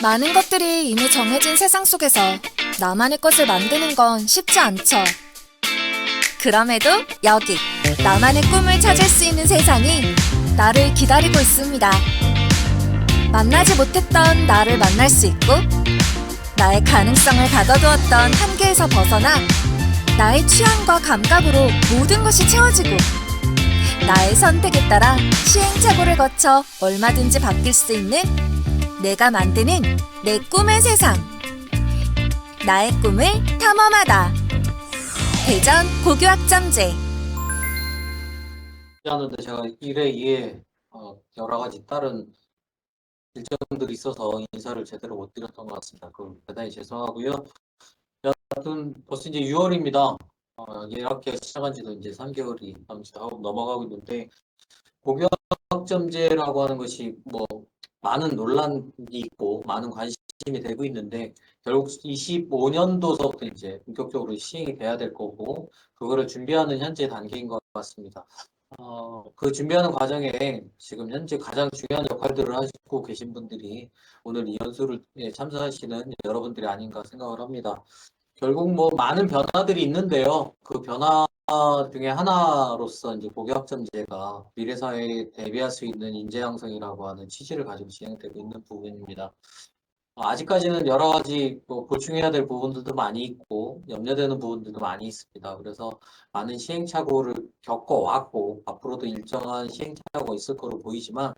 많은 것들이 이미 정해진 세상 속에서 나만의 것을 만드는 건 쉽지 않죠. 그럼에도 여기 나만의 꿈을 찾을 수 있는 세상이 나를 기다리고 있습니다. 만나지 못했던 나를 만날 수 있고, 나의 가능성을 가둬두었던 한계에서 벗어나 나의 취향과 감각으로 모든 것이 채워지고, 나의 선택에 따라 시행착오를 거쳐 얼마든지 바뀔 수 있는 내가 만드는 내 꿈의 세상. 나의 꿈을 탐험하다. 대전 고교학점제. 하는데 제가 일에 이에 여러 가지 다른 일정들이 있어서 인사를 제대로 못 드렸던 것 같습니다. 그 대단히 죄송하고요. 여하튼 벌써 이제 6월입니다. 예약계 시작한 지도 이제 3개월이 하고 넘어가고 있는데, 고교학점제라고 하는 것이 뭐 많은 논란이 있고 많은 관심이 되고 있는데, 결국 25년도서부터 이제 본격적으로 시행이 돼야 될 거고, 그거를 준비하는 현재 단계인 것 같습니다. 그 준비하는 과정에 지금 현재 가장 중요한 역할들을 하시고 계신 분들이 오늘 이 연수를 참석하시는 여러분들이 아닌가 생각을 합니다. 결국 뭐 많은 변화들이 있는데요. 그 변화 중에 하나로서 이제 고교학점제가 미래 사회에 대비할 수 있는 인재 양성이라고 하는 취지를 가지고 진행되고 있는 부분입니다. 아직까지는 여러 가지 뭐 보충해야 될 부분들도 많이 있고 염려되는 부분들도 많이 있습니다. 그래서 많은 시행착오를 겪어왔고 앞으로도 일정한 시행착오가 있을 거로 보이지만,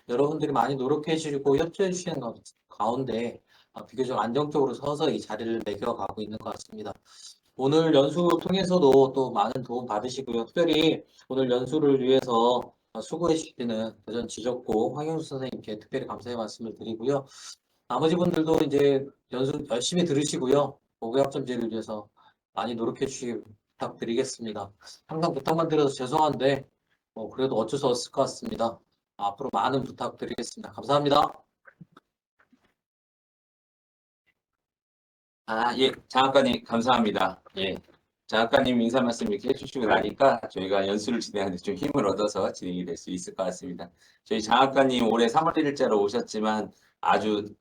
여러분들이 많이 노력해 주시고 협조해 주시는 가운데 비교적 안정적으로 서서히 자리를 매겨가고 있는 것 같습니다. 오늘 연수 통해서도 또 많은 도움 받으시고요. 특별히 오늘 연수를 위해서 수고해 주시는 대전 지적고 황영수 선생님께 특별히 감사의 말씀을 드리고요. 나머지 분들도 이제 연수 열심히 들으시고요. 고교학점제를 위해서 많이 노력해 주시기 부탁드리겠습니다. 항상 부탁만 드려서 죄송한데 그래도 어쩔 수 없을 것 같습니다. 앞으로 많은 부탁드리겠습니다. 감사합니다. 예, 장학관님 감사합니다. 예, 장학관님 인사 말씀 이렇게 해주시고 나니까 저희가 연수를 진행하는데 좀 힘을 얻어서 진행이 될 수 있을 것 같습니다. 저희 장학관님 올해 3월 1일자로 오셨지만 아주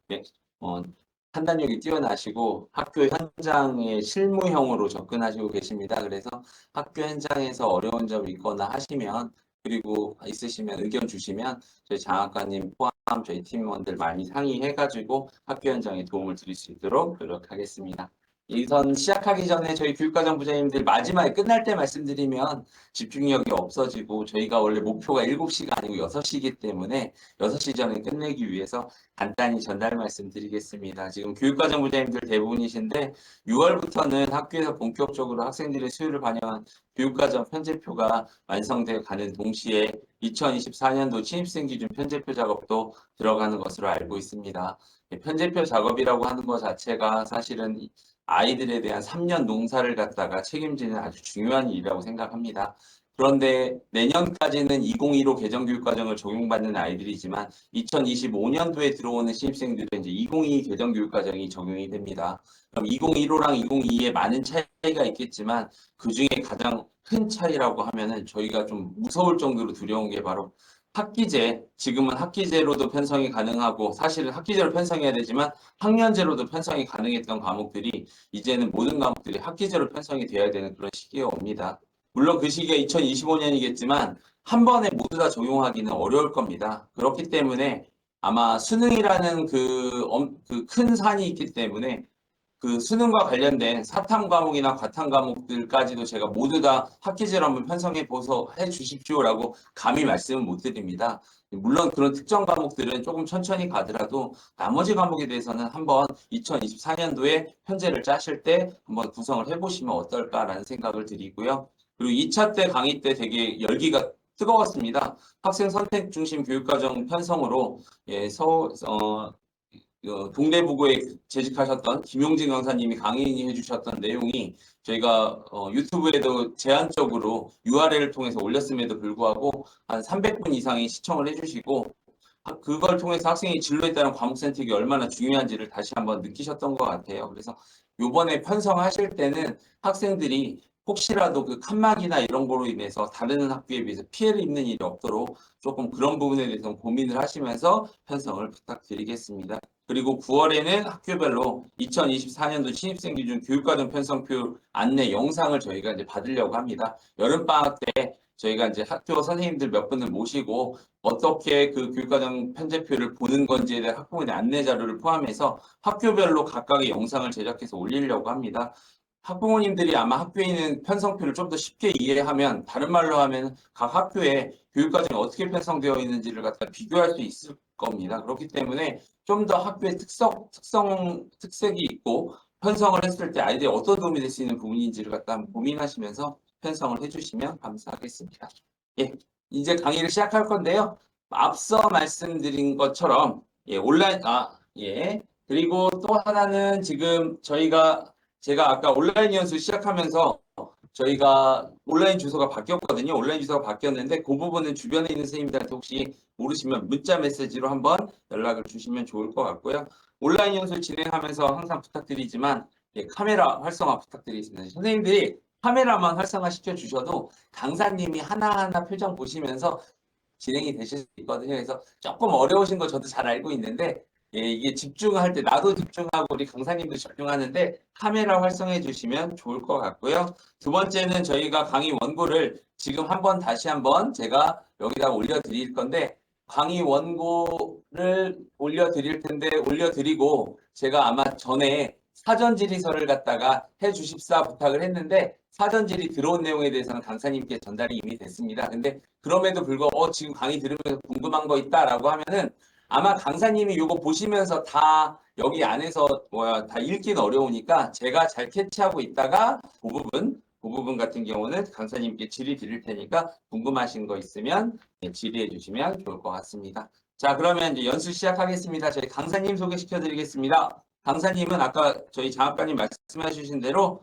판단력이 뛰어나시고 학교 현장에 실무형으로 접근하시고 계십니다. 그래서 학교 현장에서 어려운 점 있거나 하시면, 그리고 있으시면 의견 주시면 저희 장학관님 포함 저희 팀원들 많이 상의해가지고 학교 현장에 도움을 드릴 수 있도록 노력하겠습니다. 이선 시작하기 전에 저희 교육과정 부장님들 마지막에 끝날 때 말씀드리면 집중력이 없어지고, 저희가 원래 목표가 7시가 아니고 6시이기 때문에 6시 전에 끝내기 위해서 간단히 전달 말씀드리겠습니다. 지금 교육과정 부장님들 대부분이신데 6월부터는 학교에서 본격적으로 학생들의 수요를 반영한 교육과정 편제표가 완성되어 가는 동시에 2024년도 신입생 기준 편제표 작업도 들어가는 것으로 알고 있습니다. 편제표 작업이라고 하는 것 자체가 사실은 아이들에 대한 3년 농사를 갖다가 책임지는 아주 중요한 일이라고 생각합니다. 그런데 내년까지는 2015 개정교육과정을 적용받는 아이들이지만 2025년도에 들어오는 신입생들은 이제 2022 개정교육과정이 적용이 됩니다. 그럼 2015랑 2022에 많은 차이가 있겠지만 그 중에 가장 큰 차이라고 하면은 저희가 좀 무서울 정도로 두려운 게 바로 학기제, 지금은 학기제로도 편성이 가능하고, 사실은 학기제로 편성해야 되지만 학년제로도 편성이 가능했던 과목들이 이제는 모든 과목들이 학기제로 편성이 돼야 되는 그런 시기에 옵니다. 물론 그 시기가 2025년이겠지만 한 번에 모두 다 적용하기는 어려울 겁니다. 그렇기 때문에 아마 수능이라는 그 큰 산이 있기 때문에 그 수능과 관련된 사탐 과목이나 과탐 과목들까지도 제가 모두 다 학기제로 한번 편성해 보서 해 주십시오라고 감히 말씀은 못 드립니다. 물론 그런 특정 과목들은 조금 천천히 가더라도 나머지 과목에 대해서는 한번 2024년도에 편제를 짜실 때 한번 구성을 해보시면 어떨까라는 생각을 드리고요. 그리고 2차 때 강의 때 되게 열기가 뜨거웠습니다. 학생 선택 중심 교육과정 편성으로 동대부고에 재직하셨던 김용진 강사님이 강의해 주셨던 내용이 저희가 유튜브에도 제한적으로 URL을 통해서 올렸음에도 불구하고 한 300분 이상이 시청을 해주시고, 그걸 통해서 학생이 진로에 따른 과목 선택이 얼마나 중요한지를 다시 한번 느끼셨던 것 같아요. 그래서 이번에 편성하실 때는 학생들이 혹시라도 그 칸막이나 이런 거로 인해서 다른 학교에 비해서 피해를 입는 일이 없도록 조금 그런 부분에 대해서 고민을 하시면서 편성을 부탁드리겠습니다. 그리고 9월에는 학교별로 2024년도 신입생 기준 교육과정 편성표 안내 영상을 저희가 이제 받으려고 합니다. 여름방학 때 저희가 이제 학교 선생님들 몇 분을 모시고 어떻게 그 교육과정 편제표를 보는 건지에 대한 학부모의 안내 자료를 포함해서 학교별로 각각의 영상을 제작해서 올리려고 합니다. 학부모님들이 아마 학교에 있는 편성표를 좀 더 쉽게 이해하면, 다른 말로 하면 각 학교에 교육과정이 어떻게 편성되어 있는지를 갖다 비교할 수 있을 겁니다. 그렇기 때문에 좀 더 학교의 특색이 있고 편성을 했을 때 아이들이 어떤 도움이 될 수 있는 부분인지를 갖다 한번 고민하시면서 편성을 해주시면 감사하겠습니다. 예, 이제 강의를 시작할 건데요. 앞서 말씀드린 것처럼 예. 그리고 또 하나는 지금 제가 아까 온라인 연수 시작하면서 저희가 온라인 주소가 바뀌었거든요. 온라인 주소가 바뀌었는데 그 부분은 주변에 있는 선생님들한테 혹시 모르시면 문자 메시지로 한번 연락을 주시면 좋을 것 같고요. 온라인 연수 진행하면서 항상 부탁드리지만 카메라 활성화 부탁드리겠습니다. 선생님들이 카메라만 활성화 시켜주셔도 강사님이 하나하나 표정 보시면서 진행이 되실 수 있거든요. 그래서 조금 어려우신 거 저도 잘 알고 있는데 이게 집중할 때 나도 집중하고 우리 강사님도 집중하는데 카메라 활성해 주시면 좋을 것 같고요. 두 번째는 저희가 강의 원고를 지금 다시 한번 제가 여기다 올려드릴 건데, 강의 원고를 올려드리고 제가 아마 전에 사전 질의서를 갖다가 해주십사 부탁을 했는데 사전 질의 들어온 내용에 대해서는 강사님께 전달이 이미 됐습니다. 근데 그럼에도 불구하고 지금 강의 들으면서 궁금한 거 있다라고 하면은 아마 강사님이 이거 보시면서 다 여기 안에서 다 읽기는 어려우니까 제가 잘 캐치하고 있다가 그 부분 같은 경우는 강사님께 질의 드릴 테니까 궁금하신 거 있으면 질의해 주시면 좋을 것 같습니다. 자, 그러면 이제 연수 시작하겠습니다. 저희 강사님 소개시켜 드리겠습니다. 강사님은 아까 저희 장학관님 말씀해 주신 대로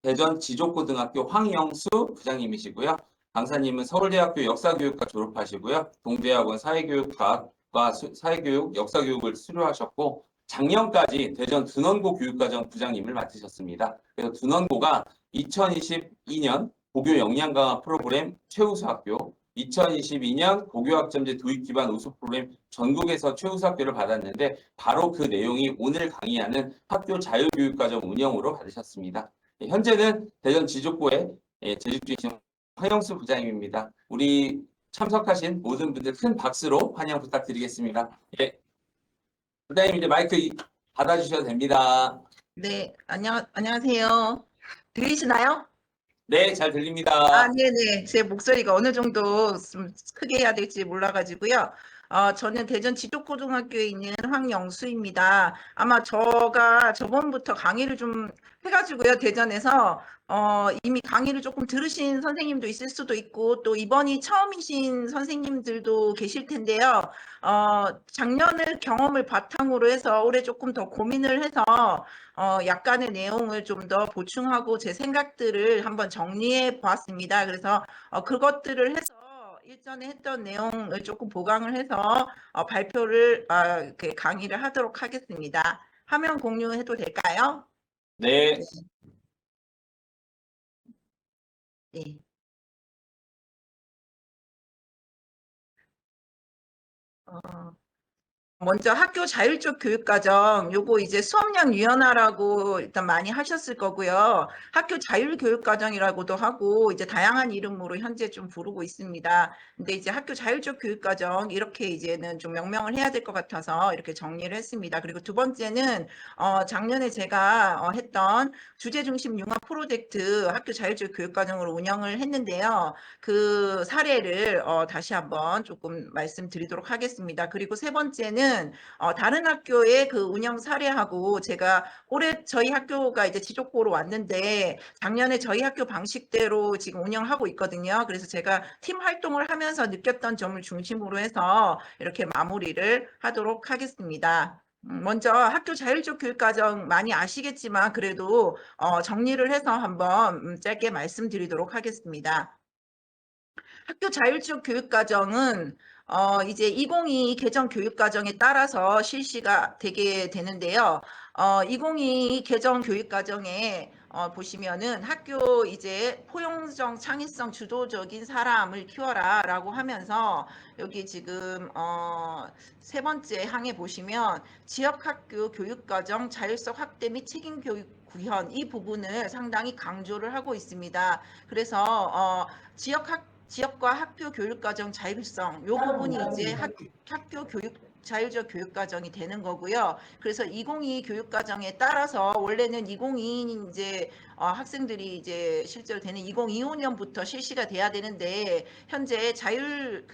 대전 지족고등학교 황영수 부장님이시고요. 강사님은 서울대학교 역사교육과 졸업하시고요. 동대학원 사회교육, 역사교육을 수료하셨고 작년까지 대전 둔원고 교육과정 부장님을 맡으셨습니다. 그래서 둔원고가 2022년 고교 역량 강화 프로그램 최우수 학교, 2022년 고교학점제 도입 기반 우수 프로그램 전국에서 최우수 학교를 받았는데 바로 그 내용이 오늘 강의하는 학교 자유교육과정 운영으로 받으셨습니다. 현재는 대전 지족고에 재직 중이신 황영수 부장님입니다. 우리 참석하신 모든 분들 큰 박수로 환영 부탁드리겠습니다. 예. 부장님 이제 마이크 받아주셔도 됩니다. 네, 안녕하세요. 들리시나요? 네, 잘 들립니다. 네네. 제 목소리가 어느 정도 좀 크게 해야 될지 몰라가지고요. 저는 대전 지족고등학교에 있는 황영수입니다. 아마 제가 저번부터 강의를 좀 해가지고요, 대전에서. 이미 강의를 조금 들으신 선생님도 있을 수도 있고, 또 이번이 처음이신 선생님들도 계실 텐데요. 작년의 경험을 바탕으로 해서 올해 조금 더 고민을 해서 약간의 내용을 좀 더 보충하고 제 생각들을 한번 정리해 보았습니다. 그래서 그것들을 해서 일전에 했던 내용을 조금 보강을 해서 발표를 강의를 하도록 하겠습니다. 화면 공유해도 될까요? 네. 네. 먼저 학교 자율적 교육과정, 요거 이제 수업량 유연화라고 일단 많이 하셨을 거고요. 학교 자율교육과정이라고도 하고 이제 다양한 이름으로 현재 좀 부르고 있습니다. 근데 이제 학교 자율적 교육과정 이렇게 이제는 좀 명명을 해야 될 것 같아서 이렇게 정리를 했습니다. 그리고 두 번째는 작년에 제가 했던 주제 중심 융합 프로젝트 학교 자율적 교육과정으로 운영을 했는데요. 그 사례를 다시 한번 조금 말씀드리도록 하겠습니다. 그리고 세 번째는 다른 학교의 그 운영 사례하고 제가 올해 저희 학교가 이제 지족고로 왔는데 작년에 저희 학교 방식대로 지금 운영하고 있거든요. 그래서 제가 팀 활동을 하면서 느꼈던 점을 중심으로 해서 이렇게 마무리를 하도록 하겠습니다. 먼저 학교 자율적 교육과정 많이 아시겠지만 그래도 정리를 해서 한번 짧게 말씀드리도록 하겠습니다. 학교 자율적 교육과정은 이제 2022 개정 교육과정에 따라서 실시가 되게 되는데요. 2022 개정 교육과정에 보시면은 학교 이제 포용적 창의성 주도적인 사람을 키워라라고 하면서 여기 지금 세 번째 항에 보시면 지역 학교 교육과정 자율성 확대 및 책임 교육 구현 이 부분을 상당히 강조를 하고 있습니다. 그래서 지역과 학교 교육과정 자율성 요 부분이 이제 학교 교육 자율적 교육과정이 되는 거고요. 그래서 2022 교육과정에 따라서 원래는 2022 이제 학생들이 이제 실제로 되는 2025년부터 실시가 돼야 되는데 현재 자율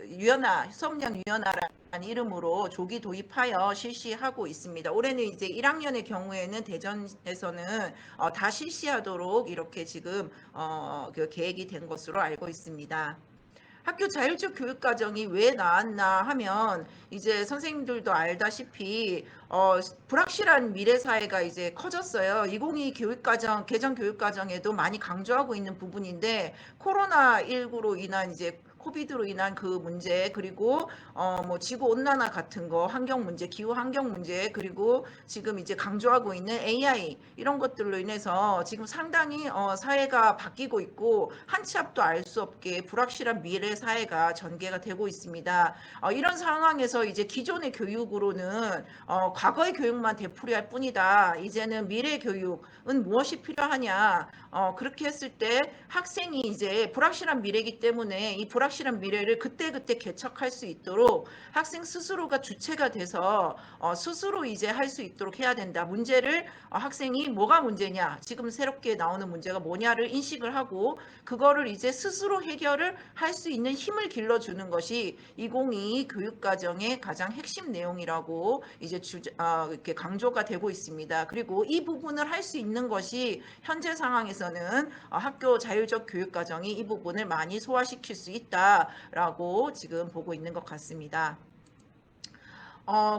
유연화 수업량 유연화라는 이름으로 조기 도입하여 실시하고 있습니다. 올해는 이제 1학년의 경우에는 대전에서는 다 실시하도록 이렇게 지금 그 계획이 된 것으로 알고 있습니다. 학교 자율적 교육과정이 왜 나왔나 하면 이제 선생님들도 알다시피 불확실한 미래 사회가 이제 커졌어요. 2022 교육과정 개정 교육과정에도 많이 강조하고 있는 부분인데 코로나19로 인한 이제 코비드로 인한 그 문제 그리고 뭐 지구 온난화 같은 거 환경 문제 기후 환경 문제 그리고 지금 이제 강조하고 있는 AI 이런 것들로 인해서 지금 상당히 사회가 바뀌고 있고 한 치 앞도 알 수 없게 불확실한 미래 사회가 전개가 되고 있습니다. 이런 상황에서 이제 기존의 교육으로는 과거의 교육만 되풀이할 뿐이다. 이제는 미래 교육은 무엇이 필요하냐? 그렇게 했을 때 학생이 이제 불확실한 미래이기 때문에 이 불확실한 미래를 그때그때 개척할 수 있도록 학생 스스로가 주체가 돼서 스스로 이제 할 수 있도록 해야 된다. 문제를 학생이 뭐가 문제냐? 지금 새롭게 나오는 문제가 뭐냐를 인식을 하고 그거를 이제 스스로 해결을 할 수 있는 힘을 길러주는 것이 2022 교육과정의 가장 핵심 내용이라고 이제 이렇게 강조가 되고 있습니다. 그리고 이 부분을 할 수 있는 것이 현재 상황에서는 학교 자율적 교육과정이 이 부분을 많이 소화시킬 수 있다라고 지금 보고 있는 것 같습니다.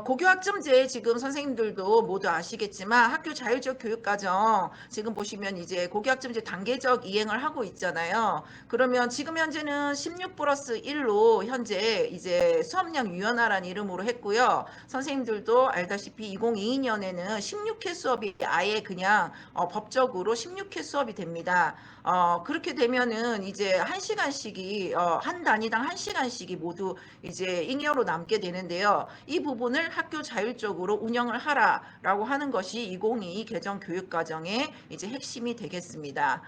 고교학점제 지금 선생님들도 모두 아시겠지만 학교 자율적 교육과정 지금 보시면 이제 고교학점제 단계적 이행을 하고 있잖아요. 그러면 지금 현재는 16+1로 현재 이제 수업량 유연화라는 이름으로 했고요. 선생님들도 알다시피 2022년에는 16회 수업이 아예 그냥 법적으로 16회 수업이 됩니다. 그렇게 되면은 이제 1시간씩이 한 단위당 1시간씩이 모두 이제 잉여로 남게 되는데요. 이 부분을 학교 자율적으로 운영을 하라라고 하는 것이 2022 개정 교육과정의 이제 핵심이 되겠습니다.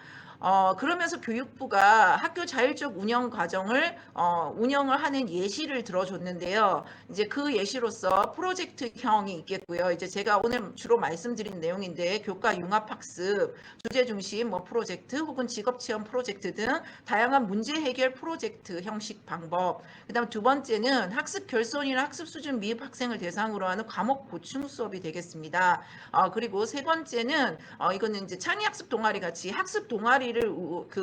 그러면서 교육부가 학교 자율적 운영 과정을 운영을 하는 예시를 들어줬는데요. 이제 그 예시로서 프로젝트형이 있겠고요. 이제 제가 오늘 주로 말씀드린 내용인데 교과 융합학습, 주제 중심 뭐 프로젝트 혹은 직업 체험 프로젝트 등 다양한 문제 해결 프로젝트 형식 방법. 그다음 두 번째는 학습 결손이나 학습 수준 미흡 학생을 대상으로 하는 과목 보충 수업이 되겠습니다. 그리고 세 번째는 이거는 이제 창의학습 동아리 같이 학습 동아리를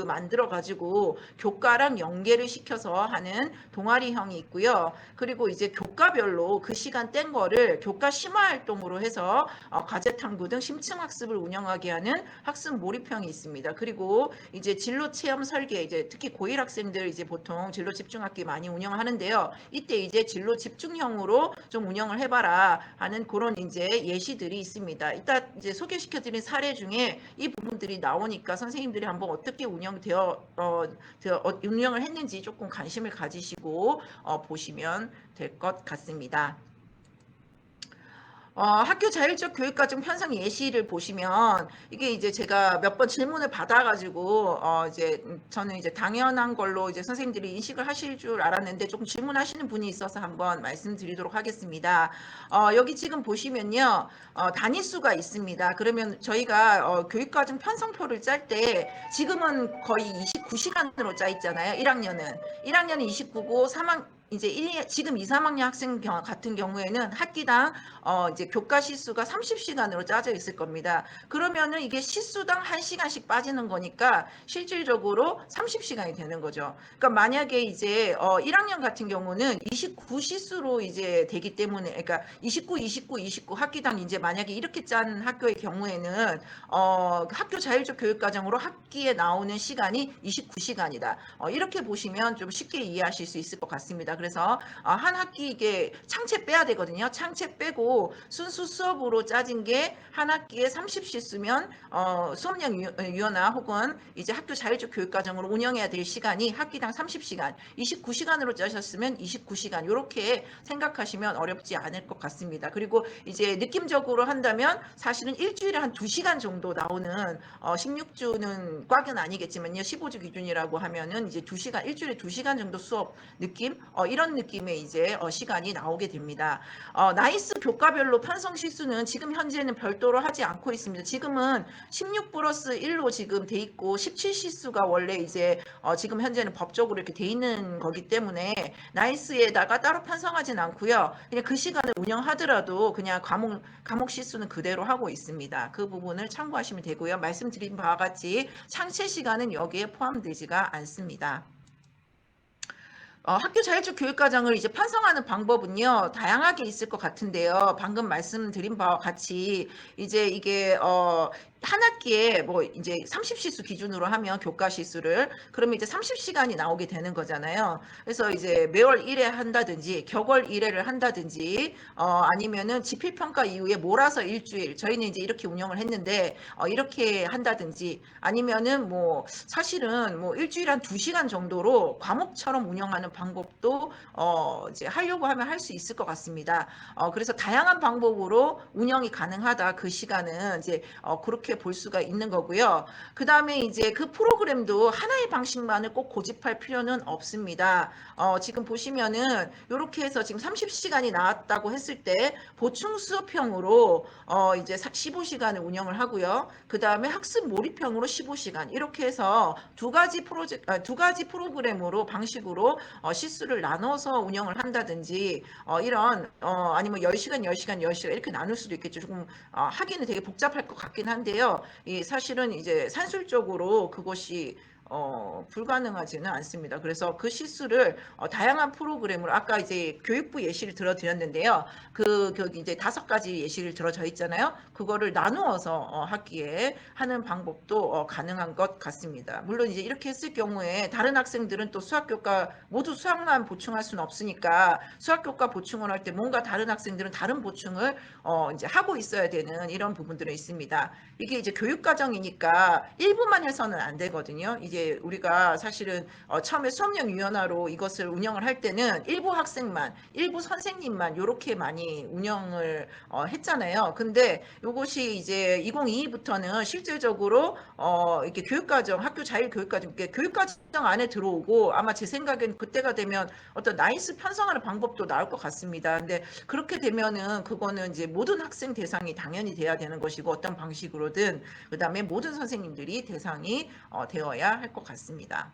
만들어 가지고 교과랑 연계를 시켜서 하는 동아리형이 있고요. 그리고 이제 교과별로 그 시간 뗀 거를 교과 심화 활동으로 해서 과제 탐구 등 심층 학습을 운영하게 하는 학습 몰입형이 있습니다. 그리고 이제 진로 체험 설계 이제 특히 고1 학생들 이제 보통 진로 집중학기 많이 운영하는데요. 이때 이제 진로 집중형으로 좀 운영을 해봐라 하는 그런 이제 예시들이 있습니다. 이따 이제 소개시켜드린 사례 중에 이 부분들이 나오니까 선생님들이 한번 어떻게 운영을 했는지 조금 관심을 가지시고 보시면 될 것 같습니다. 학교 자율적 교육과정 편성 예시를 보시면 이게 이제 제가 몇 번 질문을 받아가지고 이제 저는 이제 당연한 걸로 이제 선생님들이 인식을 하실 줄 알았는데 조금 질문하시는 분이 있어서 한번 말씀드리도록 하겠습니다. 여기 지금 보시면요 단위수가 있습니다. 그러면 저희가 교육과정 편성표를 짤 때 지금은 거의 29시간으로 짜 있잖아요. 1학년은 29고 3학 이제 지금 2, 3학년 학생 같은 경우에는 학기당 이제 교과 시수가 30시간으로 짜져 있을 겁니다. 그러면은 이게 시수당 1시간씩 빠지는 거니까 실질적으로 30시간이 되는 거죠. 그러니까 만약에 이제 1학년 같은 경우는 29시수로 이제 되기 때문에 그러니까 29 학기당 이제 만약에 이렇게 짠 학교의 경우에는 학교 자율적 교육과정으로 학기에 나오는 시간이 29시간이다. 이렇게 보시면 좀 쉽게 이해하실 수 있을 것 같습니다. 그래서 한 학기 이게 창체 빼야 되거든요. 창체 빼고 순수 수업으로 짜진 게 한 학기에 30시수면 수업량 유연화 혹은 이제 학교 자율적 교육과정으로 운영해야 될 시간이 학기당 30시간, 29시간으로 짜셨으면 29시간 이렇게 생각하시면 어렵지 않을 것 같습니다. 그리고 이제 느낌적으로 한다면 사실은 일주일에 한 2시간 정도 나오는 16주는 꽉은 아니겠지만요. 15주 기준이라고 하면은 이제 2시간, 일주일에 2시간 정도 수업 느낌 이런 느낌의 이제 시간이 나오게 됩니다. 나이스 교과별로 편성 시수는 지금 현재는 별도로 하지 않고 있습니다. 지금은 16 플러스 1로 지금 돼 있고 17시수가 원래 이제 지금 현재는 법적으로 이렇게 돼 있는 거기 때문에 나이스에다가 따로 편성하진 않고요. 그냥 그 시간을 운영하더라도 그냥 과목 시수는 그대로 하고 있습니다. 그 부분을 참고하시면 되고요. 말씀드린 바와 같이 창체 시간은 여기에 포함되지가 않습니다. 학교 자율적 교육과정을 이제 편성하는 방법은요, 다양하게 있을 것 같은데요. 방금 말씀드린 바와 같이 이제 이게 한 학기에 뭐 이제 30시수 기준으로 하면 교과 시수를 그러면 이제 30시간이 나오게 되는 거잖아요. 그래서 이제 매월 1회 한다든지 격월 1회를 한다든지 아니면은 지필평가 이후에 몰아서 일주일 저희는 이제 이렇게 운영을 했는데 이렇게 한다든지 아니면은 뭐 사실은 뭐 일주일에 한 2시간 정도로 과목처럼 운영하는 방법도 이제 하려고 하면 할 수 있을 것 같습니다. 그래서 다양한 방법으로 운영이 가능하다. 그 시간은 이제 그렇게 볼 수가 있는 거고요. 그 다음에 이제 그 프로그램도 하나의 방식만을 꼭 고집할 필요는 없습니다. 지금 보시면은 이렇게 해서 지금 30시간이 나왔다고 했을 때 보충 수업형으로 이제 15시간을 운영을 하고요. 그 다음에 학습 몰입형으로 15시간 이렇게 해서 두 가지 프로그램으로 방식으로 시수를 나눠서 운영을 한다든지 이런 아니면 10시간, 10시간, 10시간 이렇게 나눌 수도 있겠죠. 조금 하기는 되게 복잡할 것 같긴 한데요. 사실은 이제 산술적으로 그것이 불가능하지는 않습니다. 그래서 그 시수를 다양한 프로그램으로 아까 이제 교육부 예시를 들어드렸는데요. 거기 이제 5가지 예시를 들어져 있잖아요. 그거를 나누어서 학기에 하는 방법도 가능한 것 같습니다. 물론 이제 이렇게 했을 경우에 다른 학생들은 또 수학교과 모두 수학만 보충할 수는 없으니까 수학교과 보충을 할 때 뭔가 다른 학생들은 다른 보충을 이제 하고 있어야 되는 이런 부분들이 있습니다. 이게 이제 교육과정이니까 일부만 해서는 안 되거든요. 이제 우리가 사실은 처음에 수업량 유연화로 이것을 운영을 할 때는 일부 학생만, 일부 선생님만 이렇게 많이 운영을 했잖아요. 근데 이것이 이제 2022부터는 실질적으로 이렇게 교육과정, 학교 자율교육과정, 교육과정 안에 들어오고 아마 제 생각엔 그때가 되면 어떤 나이스 편성하는 방법도 나올 것 같습니다. 근데 그렇게 되면은 그거는 이제 모든 학생 대상이 당연히 돼야 되는 것이고 어떤 방식으로든 그 다음에 모든 선생님들이 대상이 되어야 할 것 같습니다.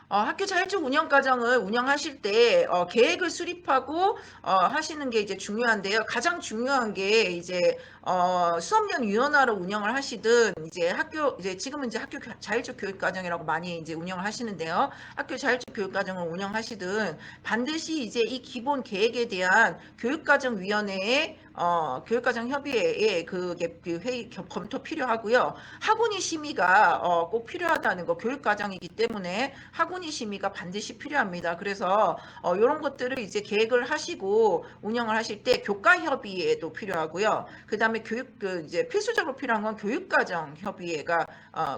학교 자율적 운영 과정을 운영하실 때 계획을 수립하고 하시는 게 이제 중요한데요. 가장 중요한 게 이제 수업량 유연화로 운영을 하시든 이제 지금은 이제 학교 자율적 교육 과정이라고 많이 이제 운영을 하시는데요. 학교 자율적 교육 과정을 운영하시든 반드시 이제 이 기본 계획에 대한 교육과정위원회의 교육과정협의회의 그 회의 검토 필요하고요. 학원위 심의가 꼭 필요하다는 거 교육과정이기 때문에 학원위 심의가 반드시 필요합니다. 그래서 이런 것들을 이제 계획을 하시고 운영을 하실 때 교과협의회도 필요하고요. 그 다음에 이제 필수적으로 필요한 건 교육과정협의회가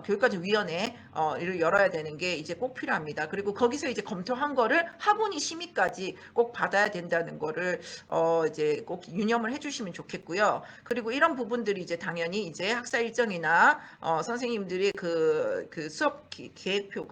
교육과정위원회를 열어야 되는 게 이제 꼭 필요합니다. 그리고 거기서 이제 검토한 거를 학원위 심의까지 꼭 받아야 된다는 거를 이제 꼭 유념을 해주시면 좋겠고요. 그리고 이런 부분들이 이제 당연히 이제 학사 일정이나 선생님들이 그 수업 계획표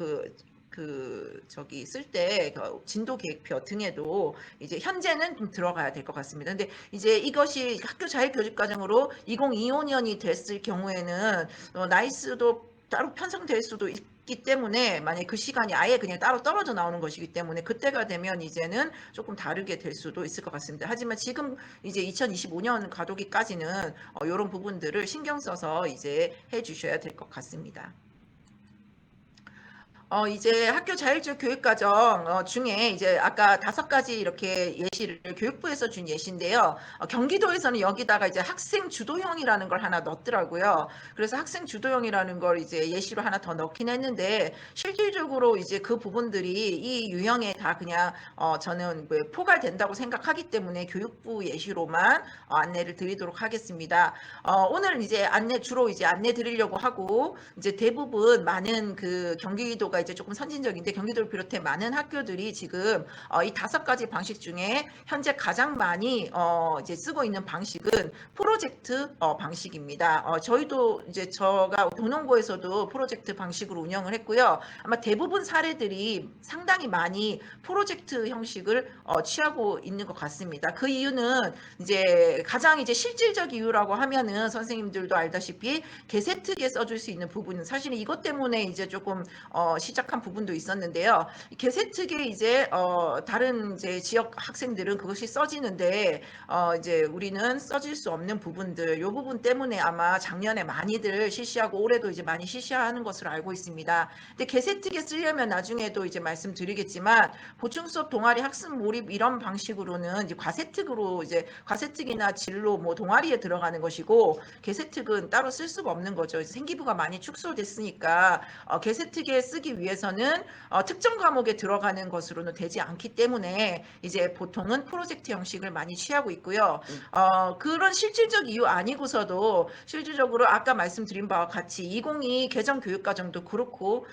저기 쓸 때 진도 계획표 등에도 이제 현재는 좀 들어가야 될 것 같습니다. 근데 이제 이것이 학교 자율교육과정으로 2025년이 됐을 경우에는 나이스도 따로 편성될 수도 있기 때문에 만약에 그 시간이 아예 그냥 따로 떨어져 나오는 것이기 때문에 그때가 되면 이제는 조금 다르게 될 수도 있을 것 같습니다. 하지만 지금 이제 2025년 가도기까지는 이런 부분들을 신경 써서 이제 해 주셔야 될 것 같습니다. 이제 학교 자율적 교육과정 중에 이제 아까 5가지 이렇게 예시를 교육부에서 준 예시인데요. 경기도에서는 여기다가 이제 학생 주도형이라는 걸 하나 넣었더라고요. 그래서 학생 주도형이라는 걸 이제 예시로 하나 더 넣긴 했는데 실질적으로 이제 그 부분들이 이 유형에 다 그냥 저는 포괄된다고 생각하기 때문에 교육부 예시로만 안내를 드리도록 하겠습니다. 오늘 이제 주로 이제 안내 드리려고 하고 이제 대부분 많은 그 경기도가 이제 조금 선진적인데 경기도를 비롯해 많은 학교들이 지금 이 5가지 방식 중에 현재 가장 많이 이제 쓰고 있는 방식은 프로젝트 방식입니다. 저희도 이제 제가 도농고에서도 프로젝트 방식으로 운영을 했고요. 아마 대부분 사례들이 상당히 많이 프로젝트 형식을 취하고 있는 것 같습니다. 그 이유는 이제 가장 이제 실질적 이유라고 하면은 선생님들도 알다시피 개세특에 써줄 수 있는 부분은 사실은 이것 때문에 이제 조금 시작한 부분도 있었는데요. 개세특에 이제 다른 이제 지역 학생들은 그것이 써지는데 이제 우리는 써질 수 없는 부분들, 이 부분 때문에 아마 작년에 많이들 실시하고 올해도 이제 많이 실시하는 것으로 알고 있습니다. 근데 개세특에 쓰려면 나중에도 이제 말씀드리겠지만 보충수업 동아리 학습 몰입 이런 방식으로는 이제 과세특으로 이제 과세특이나 진로 뭐 동아리에 들어가는 것이고 개세특은 따로 쓸 수가 없는 거죠. 생기부가 많이 축소됐으니까 개세특에 쓰기 위해서는 특정 과목에 들어가는 것으로는 되지 않기 때문에 이제 보통은 프로젝트 형식을 많이 취하고 있고요. 그런 실질적 이유 아니고서도 실질적으로 아까 말씀드린 바와 같이 2022 개정 교육과정도 그렇고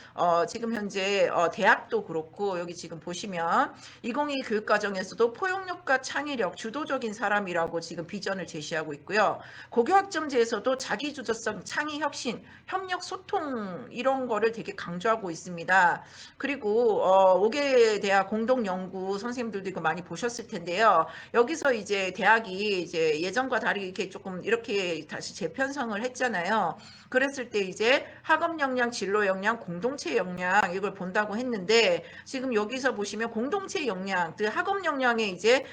지금 현재 대학도 그렇고 여기 지금 보시면 2022 교육과정에서도 포용력과 창의력, 주도적인 사람이라고 지금 비전을 제시하고 있고요. 고교학점제에서도 자기주도성, 창의 혁신, 협력 소통 이런 거를 되게 강조하고 있습니다. 그리고 5개 대학 공동 연구 선생님들도 이거 많이 보셨을 텐데요. 여기서 이제 대학이 이제 예전과 다르게 이렇게 조금 이렇게 다시 재편성을 했잖아요. 그랬을 때 이제 학업 역량, 진로 역량, 공동체 역량 이걸 본다고 했는데 지금 여기서 보시면 공동체 역량, 그 학업 역량에 이제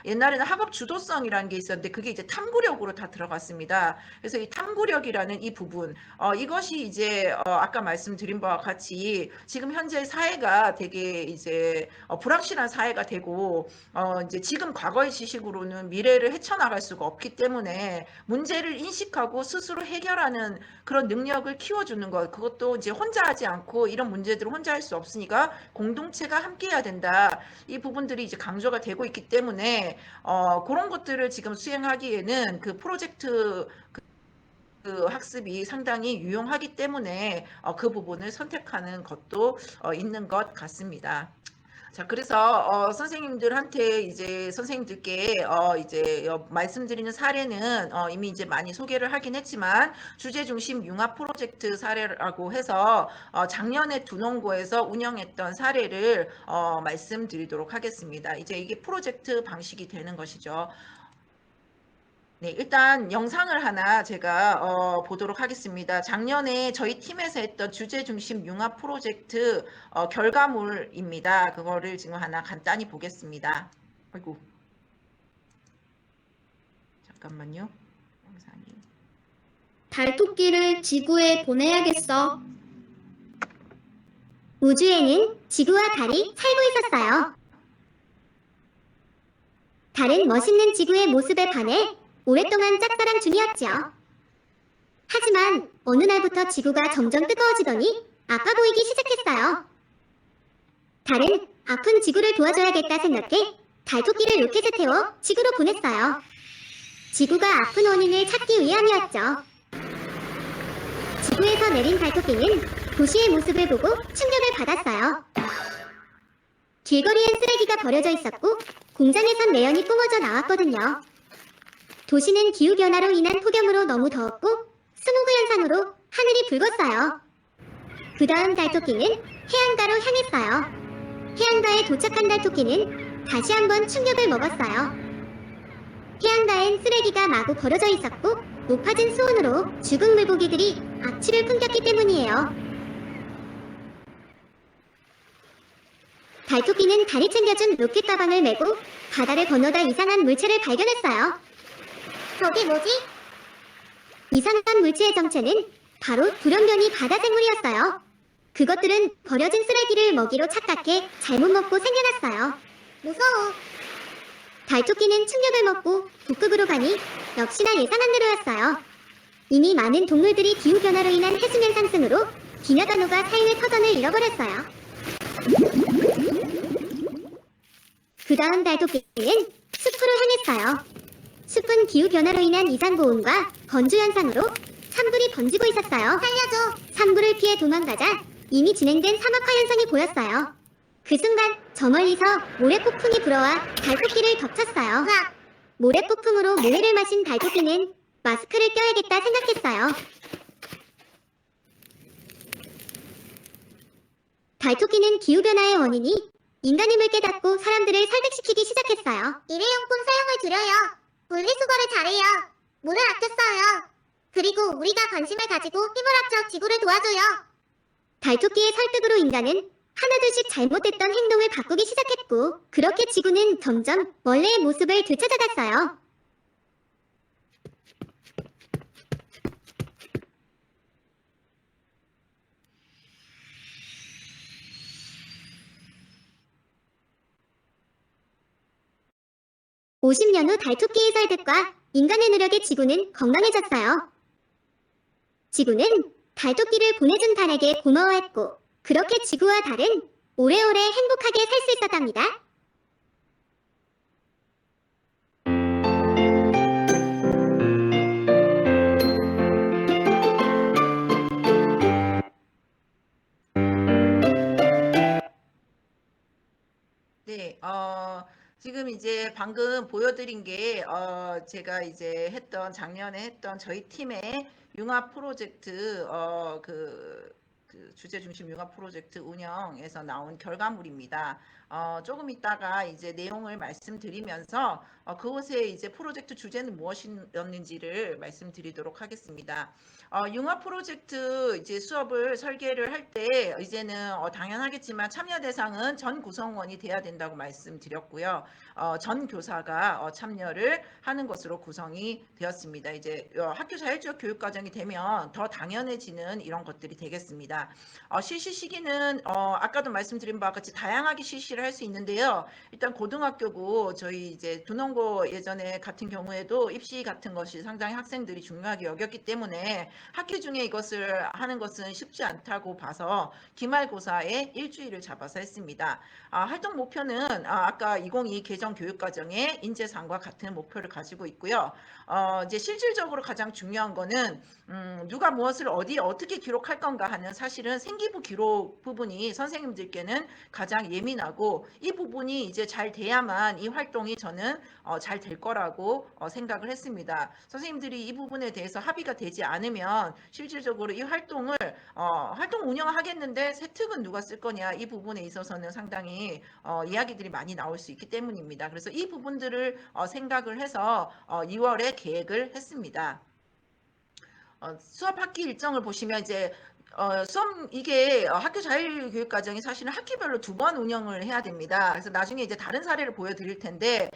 옛날에는 학업 주도성이라는 게 있었는데 그게 이제 탐구력으로 다 들어갔습니다. 그래서 이 탐구력이라는 이 부분, 이것이 이제 아까 말씀드린 바와 같이 지금 현재 사회가 되게 이제 불확실한 사회가 되고 이제 지금 과거의 지식으로는 미래를 헤쳐나갈 수가 없기 때문에 문제를 인식하고 스스로 해결하는 그런 능력을 키워주는 것, 그것도 이제 혼자 하지 않고 이런 문제들을 혼자 할 수 없으니까 공동체가 함께해야 된다. 이 부분들이 이제 강조가 되고 있기 때문에 그런 것들을 지금 수행하기에는 그 프로젝트 그 학습이 상당히 유용하기 때문에 그 부분을 선택하는 것도 있는 것 같습니다. 자, 그래서 선생님들한테 이제 선생님들께 이제 말씀드리는 사례는 이미 이제 많이 소개를 하긴 했지만 주제 중심 융합 프로젝트 사례라고 해서 작년에 두농고에서 운영했던 사례를 말씀드리도록 하겠습니다. 이제 이게 프로젝트 방식이 되는 것이죠. 네, 일단 영상을 하나 제가 보도록 하겠습니다. 작년에 저희 팀에서 했던 주제 중심 융합 프로젝트 결과물입니다. 그거를 지금 하나 간단히 보겠습니다. 아이고, 잠깐만요. 영상이. 달토끼를 지구에 보내야겠어. 우주에는 지구와 달이 살고 있었어요. 달은 멋있는 지구의 모습에 반해 오랫동안 짝사랑 중이었죠. 하지만 어느 날부터 지구가 점점 뜨거워지더니 아파 보이기 시작했어요. 달은 아픈 지구를 도와줘야겠다 생각해 달토끼를 로켓에 태워 지구로 보냈어요. 지구가 아픈 원인을 찾기 위함이었죠. 지구에서 내린 달토끼는 도시의 모습을 보고 충격을 받았어요. 길거리엔 쓰레기가 버려져 있었고 공장에선 매연이 뿜어져 나왔거든요. 도시는 기후변화로 인한 폭염으로 너무 더웠고 스모그 현상으로 하늘이 붉었어요. 그 다음 달토끼는 해안가로 향했어요. 해안가에 도착한 달토끼는 다시 한번 충격을 먹었어요. 해안가엔 쓰레기가 마구 버려져 있었고 높아진 수온으로 죽은 물고기들이 악취를 풍겼기 때문이에요. 달토끼는 달이 챙겨준 로켓 가방을 메고 바다를 건너다 이상한 물체를 발견했어요. 저게 뭐지? 이상한 물체의 정체는 바로 돌연변이 바다 생물이었어요. 그것들은 버려진 쓰레기를 먹이로 착각해 잘못 먹고 생겨났어요. 무서워. 달토끼는 충격을 먹고 북극으로 가니 역시나 예상한 대로였어요. 이미 많은 동물들이 기후변화로 인한 해수면 상승으로 기녀가 녹아 삶의 터전을 잃어버렸어요. 그 다음 달토끼는 숲으로 향했어요. 숲은 기후변화로 인한 이상고온과 건조현상으로 산불이 번지고 있었어요. 살려줘! 산불을 피해 도망가자 이미 진행된 산업화 현상이 보였어요. 그 순간 저 멀리서 모래폭풍이 불어와 달토끼를 덮쳤어요. 모래폭풍으로 모래를 마신 달토끼는 마스크를 껴야겠다 생각했어요. 달토끼는 기후변화의 원인이 인간임을 깨닫고 사람들을 설득시키기 시작했어요. 일회용품 사용을 줄여요. 분리수거를 잘해요. 물을 아껴 써요. 그리고 우리가 관심을 가지고 힘을 합쳐 지구를 도와줘요. 달토끼의 설득으로 인간은 하나둘씩 잘못됐던 행동을 바꾸기 시작했고 그렇게 지구는 점점 원래의 모습을 되찾아갔어요. (50년) 후 달토끼의 설득과 인간의 노력에 지구는 건강해졌어요. 지구는 달토끼를 보내준 달에게 고마워했고 그렇게 지구와 달은 오래오래 행복하게 살 수 있었답니다. 네, 지금 이제 방금 보여드린 게, 제가 이제 작년에 했던 저희 팀의 융합 프로젝트, 그 주제 중심 융합 프로젝트 운영에서 나온 결과물입니다. 조금 이따가 이제 내용을 말씀드리면서, 그곳에 이제 프로젝트 주제는 무엇이었는지를 말씀드리도록 하겠습니다. 융합 프로젝트 이제 수업을 설계를 할 때 이제는 당연하겠지만 참여 대상은 전 구성원이 돼야 된다고 말씀드렸고요. 전 교사가 참여를 하는 것으로 구성이 되었습니다. 이제 학교 자율적 교육 과정이 되면 더 당연해지는 이런 것들이 되겠습니다. 실시 시기는 아까도 말씀드린 바와 같이 다양하게 실시를 할 수 있는데요. 일단 고등학교고 저희 이제 두농고 예전에 같은 경우에도 입시 같은 것이 상당히 학생들이 중요하게 여겼기 때문에 학기 중에 이것을 하는 것은 쉽지 않다고 봐서 기말고사에 일주일을 잡아서 했습니다. 활동 목표는 아까 2022 개정 교육과정의 인재상과 같은 목표를 가지고 있고요. 이제 실질적으로 가장 중요한 거는 누가 무엇을 어떻게 기록할 건가 하는 사실은 생기부 기록 부분이 선생님들께는 가장 예민하고 이 부분이 이제 잘 돼야만 이 활동이 저는 잘 될 거라고 생각을 했습니다. 선생님들이 이 부분에 대해서 합의가 되지 않으면 실질적으로 이 활동 운영을 하겠는데 세특은 누가 쓸 거냐 이 부분에 있어서는 상당히 이야기들이 많이 나올 수 있기 때문입니다. 그래서 이 부분들을 생각을 해서 2월에 계획을 했습니다. 수업 학기 일정을 보시면 이제 이게 학교 자율교육 과정이 사실은 학기별로 2번 운영을 해야 됩니다. 그래서 나중에 이제 다른 사례를 보여드릴 텐데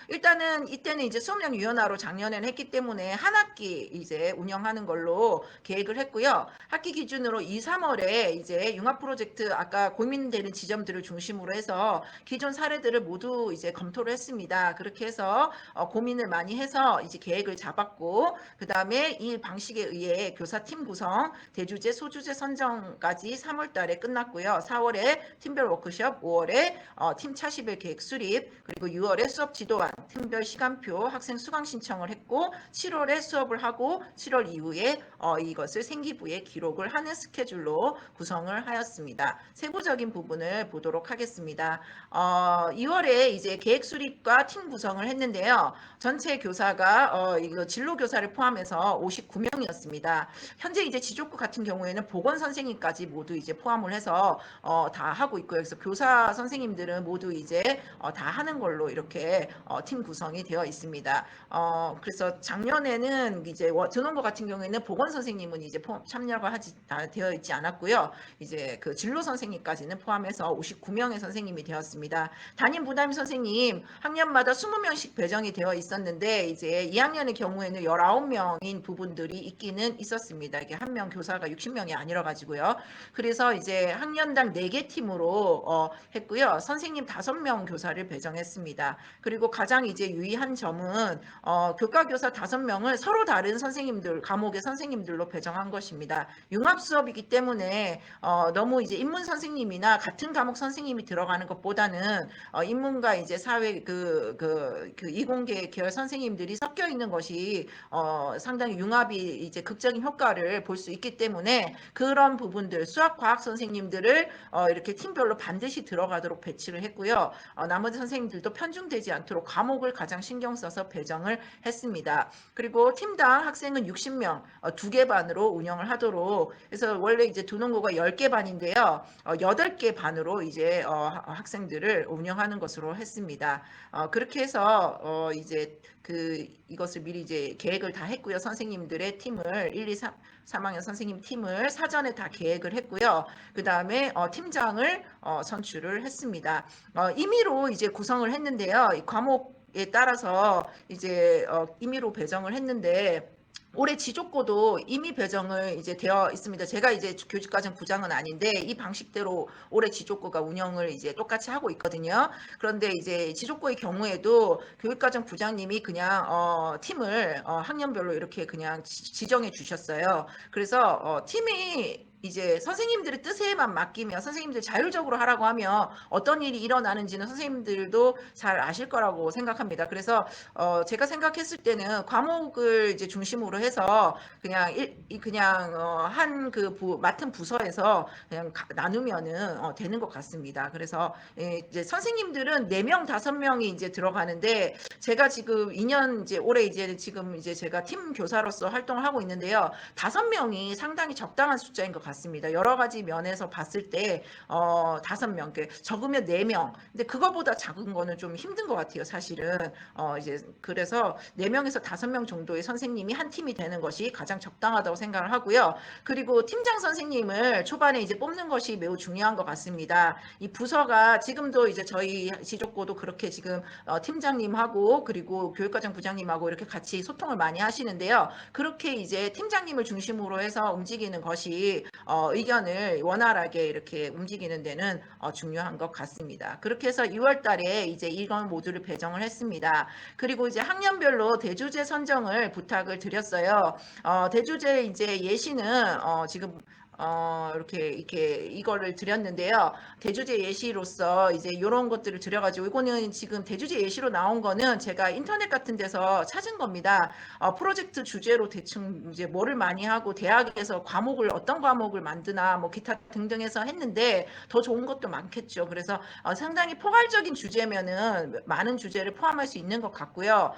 일단은 이때는 이제 수업량 유연화로 작년에는 했기 때문에 한 학기 이제 운영하는 걸로 계획을 했고요. 학기 기준으로 2, 3월에 이제 융합 프로젝트 아까 고민되는 지점들을 중심으로 해서 기존 사례들을 모두 이제 검토를 했습니다. 그렇게 해서 고민을 많이 해서 이제 계획을 잡았고 그 다음에 이 방식에 의해 교사팀 구성, 대주제, 소주제 선정까지 3월 달에 끝났고요. 4월에 팀별 워크숍, 5월에 팀 차시별 계획 수립, 그리고 6월에 수업 지도안, 팀별 시간표, 학생 수강 신청을 했고 7월에 수업을 하고 7월 이후에 이것을 생기부에 기록을 하는 스케줄로 구성을 하였습니다. 세부적인 부분을 보도록 하겠습니다. 2월에 이제 계획 수립과 팀 구성을 했는데요. 전체 교사가 이거 진로 교사를 포함해서 59명이었습니다. 현재 이제 지족구 같은 경우에는 보건 선생님까지 모두 이제 포함을 해서 다 하고 있고요. 그래서 교사 선생님들은 모두 이제 다 하는 걸로 이렇게 팀 구성이 되어 있습니다. 그래서 작년에는 이제 드논거 같은 경우에는 보건 선생님은 이제 참여가 되어 있지 않았고요. 이제 그 진로 선생님까지는 포함해서 59명의 선생님이 되었습니다. 담임 부담임 선생님 학년마다 20명씩 배정이 되어 있었는데 이제 2학년의 경우에는 19명인 부분들이 있기는 있었습니다. 이게 한 명 교사가 60명이 아니라 가지고요. 그래서 이제 학년당 4개 팀으로 했고요. 선생님 5명 교사를 배정했습니다. 그리고 가장 이제 유의한 점은 교과교사 5명을 서로 다른 선생님들, 과목의 선생님들로 배정한 것입니다. 융합 수업이기 때문에 너무 이제 인문 선생님이나 같은 과목 선생님이 들어가는 것보다는 인문과 이제 사회 그 이공계 계열 선생님들이 섞여 있는 것이 상당히 융합이 이제 극적인 효과를 볼 수 있기 때문에 그런 부분들 수학 과학 선생님들을 이렇게 팀별로 반드시 들어가도록 배치를 했고요. 나머지 선생님들도 편중되지 않도록 과목을 가장 신경 써서 배정을 했습니다. 그리고 팀당 학생은 60명, 2개 반으로 운영을 하도록 해서 원래 이제 두농고가 10개 반인데요. 8개 반으로 이제 학생들을 운영하는 것으로 했습니다. 그렇게 해서 이제 이것을 미리 이제 계획을 다 했고요. 선생님들의 팀을 1, 2, 3학년 선생님 팀을 사전에 다 계획을 했고요. 그 다음에 팀장을 선출을 했습니다. 임의로 이제 구성을 했는데요. 이 과목에 따라서 이제 임의로 배정을 했는데 올해 지족고도 임의 배정을 이제 되어 있습니다. 제가 이제 교직과정 부장은 아닌데 이 방식대로 올해 지족고가 운영을 이제 똑같이 하고 있거든요. 그런데 이제 지족고의 경우에도 교육과정 부장님이 그냥 팀을 학년별로 이렇게 그냥 지정해 주셨어요. 그래서 팀이 이제 선생님들의 뜻에만 맡기면 선생님들 자율적으로 하라고 하면 어떤 일이 일어나는지는 선생님들도 잘 아실 거라고 생각합니다. 그래서 제가 생각했을 때는 과목을 이제 중심으로 해서 그냥 한 맡은 부서에서 그냥 나누면은 되는 것 같습니다. 그래서 이제 선생님들은 4명, 5명이 이제 들어가는데 제가 지금 2년 이제 올해 이제 지금 이제 제가 팀 교사로서 활동을 하고 있는데요. 5명이 상당히 적당한 숫자인 것 같습니다. 여러 가지 면에서 봤을 때 5명, 적으면 4명. 근데 그거보다 작은 거는 좀 힘든 것 같아요, 사실은. 이제 그래서 4명에서 5명 정도의 선생님이 한 팀이 되는 것이 가장 적당하다고 생각을 하고요. 그리고 팀장 선생님을 초반에 이제 뽑는 것이 매우 중요한 것 같습니다. 이 부서가 지금도 이제 저희 지족고도 그렇게 지금 팀장님하고 그리고 교육과정 부장님하고 이렇게 같이 소통을 많이 하시는데요. 그렇게 이제 팀장님을 중심으로 해서 움직이는 것이 의견을 원활하게 이렇게 움직이는 데는 중요한 것 같습니다. 그렇게 해서 6월 달에 이제 이건 모두를 배정을 했습니다. 그리고 이제 학년별로 대주제 선정을 부탁을 드렸어요. 대주제 이제 예시는 지금 이렇게 이거를 드렸는데요. 대주제 예시로서 이제 이런 것들을 드려가지고 이거는 지금 대주제 예시로 나온 거는 제가 인터넷 같은 데서 찾은 겁니다. 프로젝트 주제로 대충 이제 뭐를 많이 하고 대학에서 어떤 과목을 만드나 뭐 기타 등등해서 했는데 더 좋은 것도 많겠죠. 그래서 상당히 포괄적인 주제면은 많은 주제를 포함할 수 있는 것 같고요.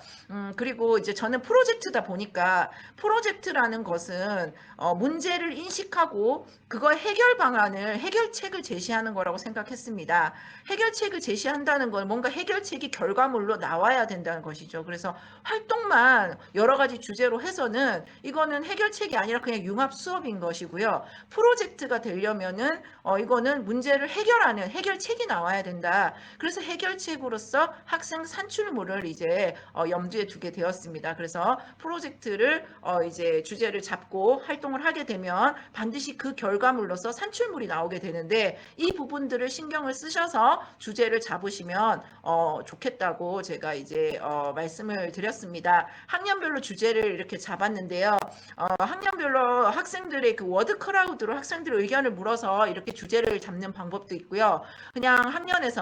그리고 이제 저는 프로젝트다 보니까 프로젝트라는 것은 문제를 인식하고 그거의 해결책을 제시하는 거라고 생각했습니다. 해결책을 제시한다는 건 뭔가 해결책이 결과물로 나와야 된다는 것이죠. 그래서 활동만 여러 가지 주제로 해서는 이거는 해결책이 아니라 그냥 융합 수업인 것이고요. 프로젝트가 되려면은 이거는 문제를 해결하는 해결책이 나와야 된다. 그래서 해결책으로서 학생 산출물을 이제 염두에 두게 되었습니다. 그래서 프로젝트를 이제 주제를 잡고 활동을 하게 되면 반드시 그 결과물로서 산출물이 나오게 되는데 이 부분들을 신경을 쓰셔서 주제를 잡으시면 좋겠다고 제가 이제 말씀을 드렸습니다. 학년별로 주제를 이렇게 잡았는데요. 학년별로 학생들의 그 워드 크라우드로 학생들의 의견을 물어서 이렇게 주제를 잡는 방법도 있고요. 그냥 학년별로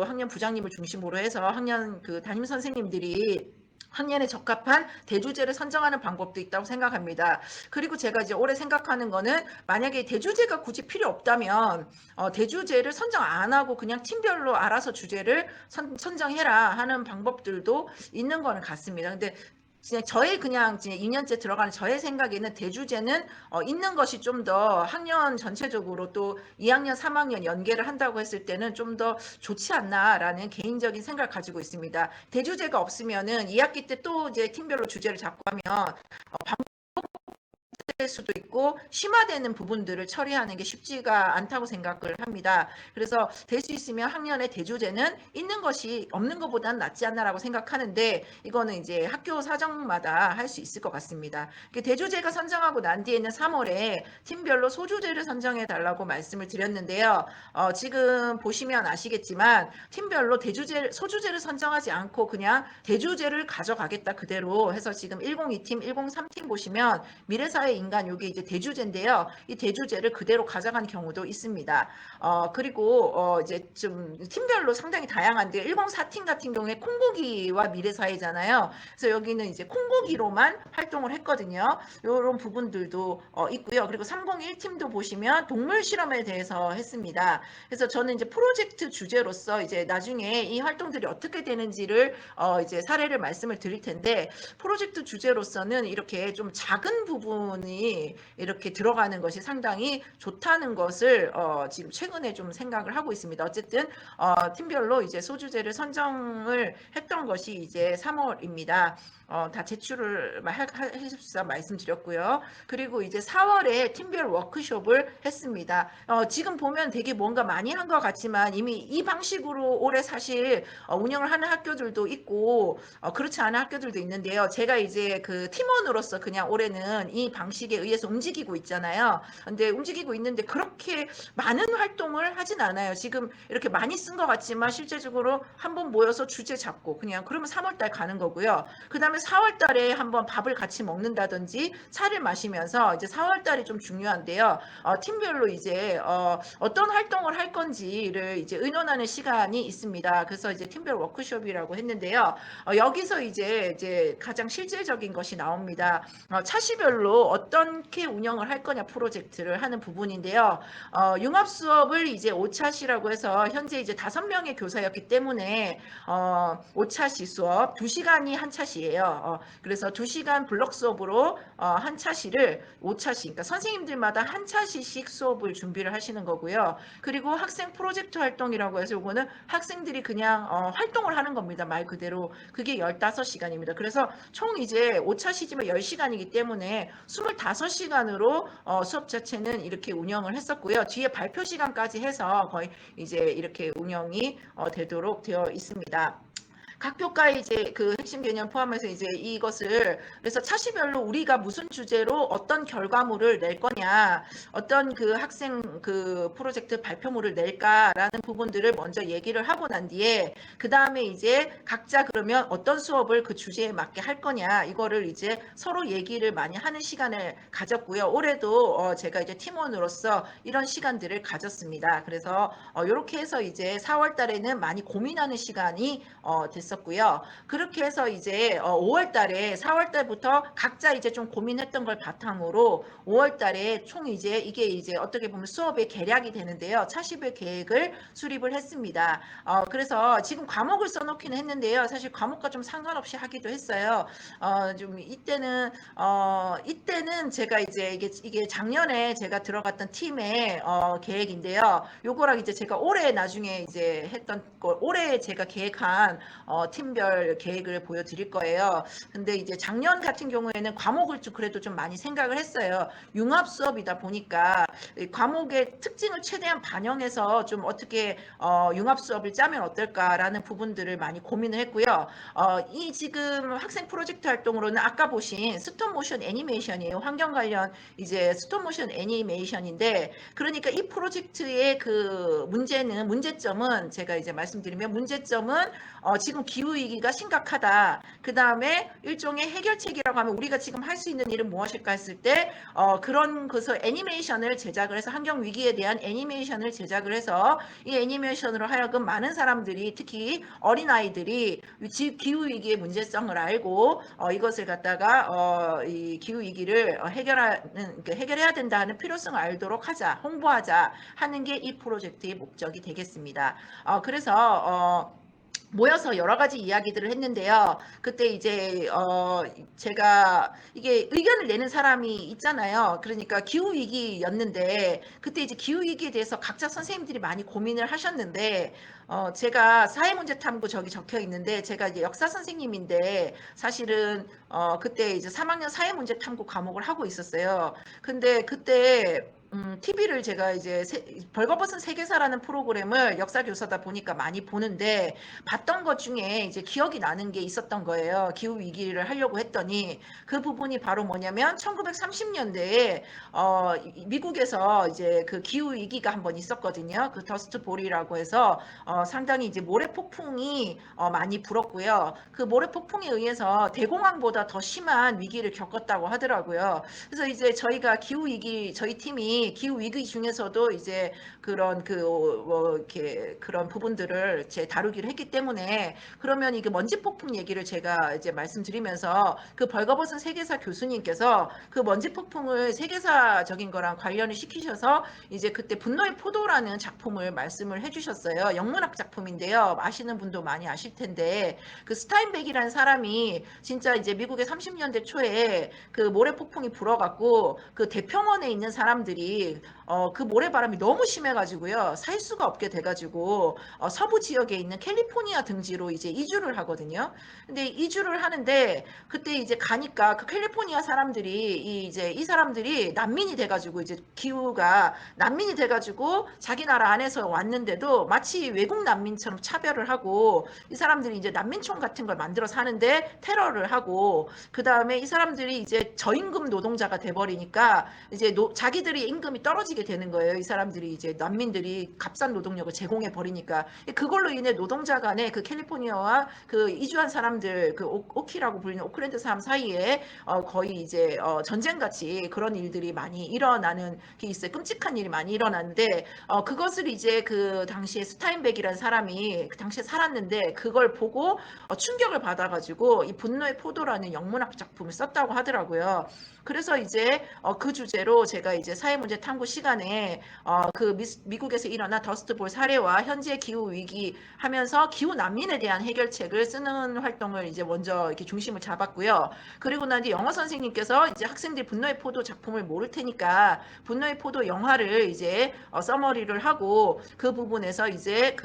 학년 부장님을 중심으로 해서 학년 담임 선생님들이 학년에 적합한 대주제를 선정하는 방법도 있다고 생각합니다. 그리고 제가 이제 올해 생각하는 거는 만약에 대주제가 굳이 필요 없다면 대주제를 선정 안 하고 그냥 팀별로 알아서 주제를 선정해라 하는 방법들도 있는 거는 같습니다. 근데 저의 그냥 2년째 들어가는 저의 생각에는 대주제는 있는 것이 좀 더 학년 전체적으로 또 2학년, 3학년 연계를 한다고 했을 때는 좀 더 좋지 않나라는 개인적인 생각을 가지고 있습니다. 대주제가 없으면은 2학기 때 또 이제 팀별로 주제를 잡고 하면 될 수도 있고 심화되는 부분들을 처리하는 게 쉽지가 않다고 생각을 합니다. 그래서 될 수 있으면 학년의 대주제는 있는 것이 없는 것보다는 낫지 않나라고 생각하는데 이거는 이제 학교 사정마다 할 수 있을 것 같습니다. 대주제가 선정하고 난 뒤에는 3월에 팀별로 소주제를 선정해 달라고 말씀을 드렸는데요. 지금 보시면 아시겠지만 팀별로 소주제를 선정하지 않고 그냥 대주제를 가져가겠다 그대로 해서 지금 102팀, 103팀 보시면 미래사회 인간 요게 이제 대주제인데요. 이 대주제를 그대로 가져간 경우도 있습니다. 그리고 이제 좀 팀별로 상당히 다양한데 104팀 같은 경우에 콩고기와 미래사회잖아요. 그래서 여기는 이제 콩고기로만 활동을 했거든요. 이런 부분들도 있고요. 그리고 301팀도 보시면 동물 실험에 대해서 했습니다. 그래서 저는 이제 프로젝트 주제로서 이제 나중에 이 활동들이 어떻게 되는지를 이제 사례를 말씀을 드릴 텐데 프로젝트 주제로서는 이렇게 좀 작은 부분이 이렇게 들어가는 것이 상당히 좋다는 것을 지금 최근에 좀 생각을 하고 있습니다. 어쨌든 팀별로 이제 소주제를 선정을 했던 것이 이제 3월입니다. 다 제출을 해주셔서 말씀드렸고요. 그리고 이제 4월에 팀별 워크숍을 했습니다. 지금 보면 되게 뭔가 많이 한 것 같지만 이미 이 방식으로 올해 사실 운영을 하는 학교들도 있고 그렇지 않은 학교들도 있는데요. 제가 이제 그 팀원으로서 그냥 올해는 이 방식에 의해서 움직이고 있잖아요. 근데 움직이고 있는데 그렇게 많은 활동을 하진 않아요. 지금 이렇게 많이 쓴 것 같지만 실제적으로 한번 모여서 주제 잡고 그냥 그러면 3월달 가는 거고요. 그 다음에 4월달에 한번 밥을 같이 먹는다든지 차를 마시면서 이제 4월달이 좀 중요한데요. 팀별로 이제 어떤 활동을 할 건지를 이제 의논하는 시간이 있습니다. 그래서 이제 팀별 워크숍이라고 했는데요. 여기서 이제 가장 실질적인 것이 나옵니다. 차시별로 어떻게 운영을 할 거냐 프로젝트를 하는 부분인데요. 융합 수업을 이제 5차시라고 해서 현재 이제 5명의 교사였기 때문에 5차시 수업 2시간이 한 차시예요. 그래서 2시간 블록 수업으로 한 차시를 5차시, 그러니까 선생님들마다 한 차시씩 수업을 준비를 하시는 거고요. 그리고 학생 프로젝트 활동이라고 해서 이거는 학생들이 그냥 활동을 하는 겁니다. 말 그대로 그게 15시간입니다. 그래서 총 이제 5차시지만 10시간이기 때문에 25시간으로 수업 자체는 이렇게 운영을 했었고요. 뒤에 발표 시간까지 해서 거의 이제 이렇게 운영이 되도록 되어 있습니다. 각 교과의 이제 그 핵심 개념 포함해서 이제 이것을 그래서 차시별로 우리가 무슨 주제로 어떤 결과물을 낼 거냐, 어떤 그 학생 그 프로젝트 발표물을 낼까라는 부분들을 먼저 얘기를 하고 난 뒤에 그 다음에 이제 각자 그러면 어떤 수업을 그 주제에 맞게 할 거냐 이거를 이제 서로 얘기를 많이 하는 시간을 가졌고요. 올해도 제가 이제 팀원으로서 이런 시간들을 가졌습니다. 그래서 이렇게 해서 이제 4월 달에는 많이 고민하는 시간이 됐었고요. 그렇게 해서 이제 5월 달에 4월 달부터 각자 이제 좀 고민했던 걸 바탕으로 5월 달에 총 이제 이게 이제 어떻게 보면 수업의 계략이 되는데요. 차시별 계획을 수립을 했습니다. 그래서 지금 과목을 써놓기는 했는데요. 사실 과목과 좀 상관없이 하기도 했어요. 좀 이때는 제가 이제 이게 작년에 제가 들어갔던 팀의 계획인데요. 요거랑 이제 제가 올해 나중에 이제 했던 거 올해 제가 계획한 팀별 계획을 보여드릴 거예요. 근데 이제 작년 같은 경우에는 과목을 좀 그래도 좀 많이 생각을 했어요. 융합 수업이다 보니까 과목의 특징을 최대한 반영해서 좀 어떻게 융합 수업을 짜면 어떨까라는 부분들을 많이 고민을 했고요. 이 지금 학생 프로젝트 활동으로는 아까 보신 스톱모션 애니메이션이에요. 환경 관련 이제 스톱모션 애니메이션인데 그러니까 이 프로젝트의 그 문제점은 제가 이제 말씀드리면 문제점은 지금 기후위기가 심각하다. 그 다음에 일종의 해결책이라고 하면 우리가 지금 할 수 있는 일은 무엇일까 했을 때 그런 그래서 애니메이션을 제작을 해서 환경위기에 대한 애니메이션을 제작을 해서 이 애니메이션으로 하여금 많은 사람들이 특히 어린아이들이 기후위기의 문제성을 알고 이것을 갖다가 이 기후위기를 해결해야 된다 하는 필요성을 알도록 하자, 홍보하자 하는 게 이 프로젝트의 목적이 되겠습니다. 그래서 모여서 여러 가지 이야기들을 했는데요. 그때 이제 제가 이게 의견을 내는 사람이 있잖아요. 그러니까 기후 위기였는데 그때 이제 기후 위기에 대해서 각자 선생님들이 많이 고민을 하셨는데 제가 사회문제 탐구 저기 적혀 있는데 제가 이제 역사 선생님인데 사실은 그때 이제 3학년 사회문제 탐구 과목을 하고 있었어요. 근데 그때 TV를 제가 이제 벌거벗은 세계사라는 프로그램을 역사 교사다 보니까 많이 보는데 봤던 것 중에 이제 기억이 나는 게 있었던 거예요. 기후 위기를 하려고 했더니 그 부분이 바로 뭐냐면 1930년대에 미국에서 이제 그 기후 위기가 한번 있었거든요. 그 더스트 볼이라고 해서 상당히 이제 모래 폭풍이 많이 불었고요. 그 모래 폭풍에 의해서 대공황보다 더 심한 위기를 겪었다고 하더라고요. 그래서 이제 저희가 기후 위기 저희 팀이 기후 위기 중에서도 이제 그런 이렇게 그런 부분들을 제 다루기를 했기 때문에 그러면 이게 먼지 폭풍 얘기를 제가 이제 말씀드리면서 그 벌거벗은 세계사 교수님께서 그 먼지 폭풍을 세계사적인 거랑 관련을 시키셔서 이제 그때 분노의 포도라는 작품을 말씀을 해주셨어요. 영문학 작품인데요. 아시는 분도 많이 아실 텐데 그 스타인백이라는 사람이 진짜 이제 미국의 30년대 초에 그 모래 폭풍이 불어갖고 그 대평원에 있는 사람들이 그 모래바람이 너무 심해가지고요. 살 수가 없게 돼가지고 서부 지역에 있는 캘리포니아 등지로 이제 이주를 하거든요. 근데 이주를 하는데 그때 이제 가니까 그 캘리포니아 사람들이 이 사람들이 난민이 돼가지고 이제 기후가 난민이 돼가지고 자기 나라 안에서 왔는데도 마치 외국 난민처럼 차별을 하고 이 사람들이 이제 난민촌 같은 걸 만들어서 하는데 테러를 하고 그 다음에 이 사람들이 이제 저임금 노동자가 돼버리니까 이제 자기들이 임금이 떨어지게 되는 거예요. 이 사람들이 이제 난민들이 값싼 노동력을 제공해 버리니까 그걸로 인해 노동자 간에 그 캘리포니아와 그 이주한 사람들 그 오키라고 불리는 오클랜드 사람 사이에 거의 이제 전쟁같이 그런 일들이 많이 일어나는 게 있어요. 끔찍한 일이 많이 일어나는데 그것을 이제 그 당시에 스타인백이라는 사람이 그 당시에 살았는데 그걸 보고 충격을 받아가지고 이 분노의 포도라는 영문학 작품을 썼다고 하더라고요. 그래서 이제 그 주제로 제가 이제 사회문제 탐구 시간에 그 미국에서 일어난 더스트볼 사례와 현재 기후 위기 하면서 기후 난민에 대한 해결책을 쓰는 활동을 이제 먼저 이렇게 중심을 잡았고요. 그리고 난 이제 영어 선생님께서 이제 학생들이 분노의 포도 작품을 모를 테니까 분노의 포도 영화를 이제 서머리를 하고 그 부분에서 이제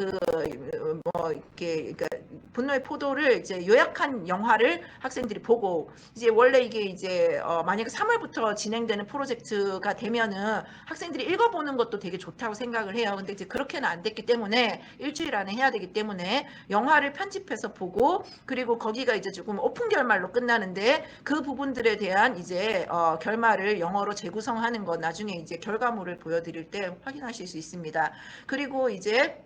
이렇게 그러니까 분노의 포도를 이제 요약한 영화를 학생들이 보고 이제 원래 이게 이제 만약에 3월부터 진행되는 프로젝트가 되면은 학생들이 읽어보는 것도 되게 좋다고 생각을 해요. 근데 이제 그렇게는 안 됐기 때문에 일주일 안에 해야 되기 때문에 영화를 편집해서 보고 그리고 거기가 이제 조금 오픈 결말로 끝나는데 그 부분들에 대한 이제 결말을 영어로 재구성하는 거 나중에 이제 결과물을 보여드릴 때 확인하실 수 있습니다. 그리고 이제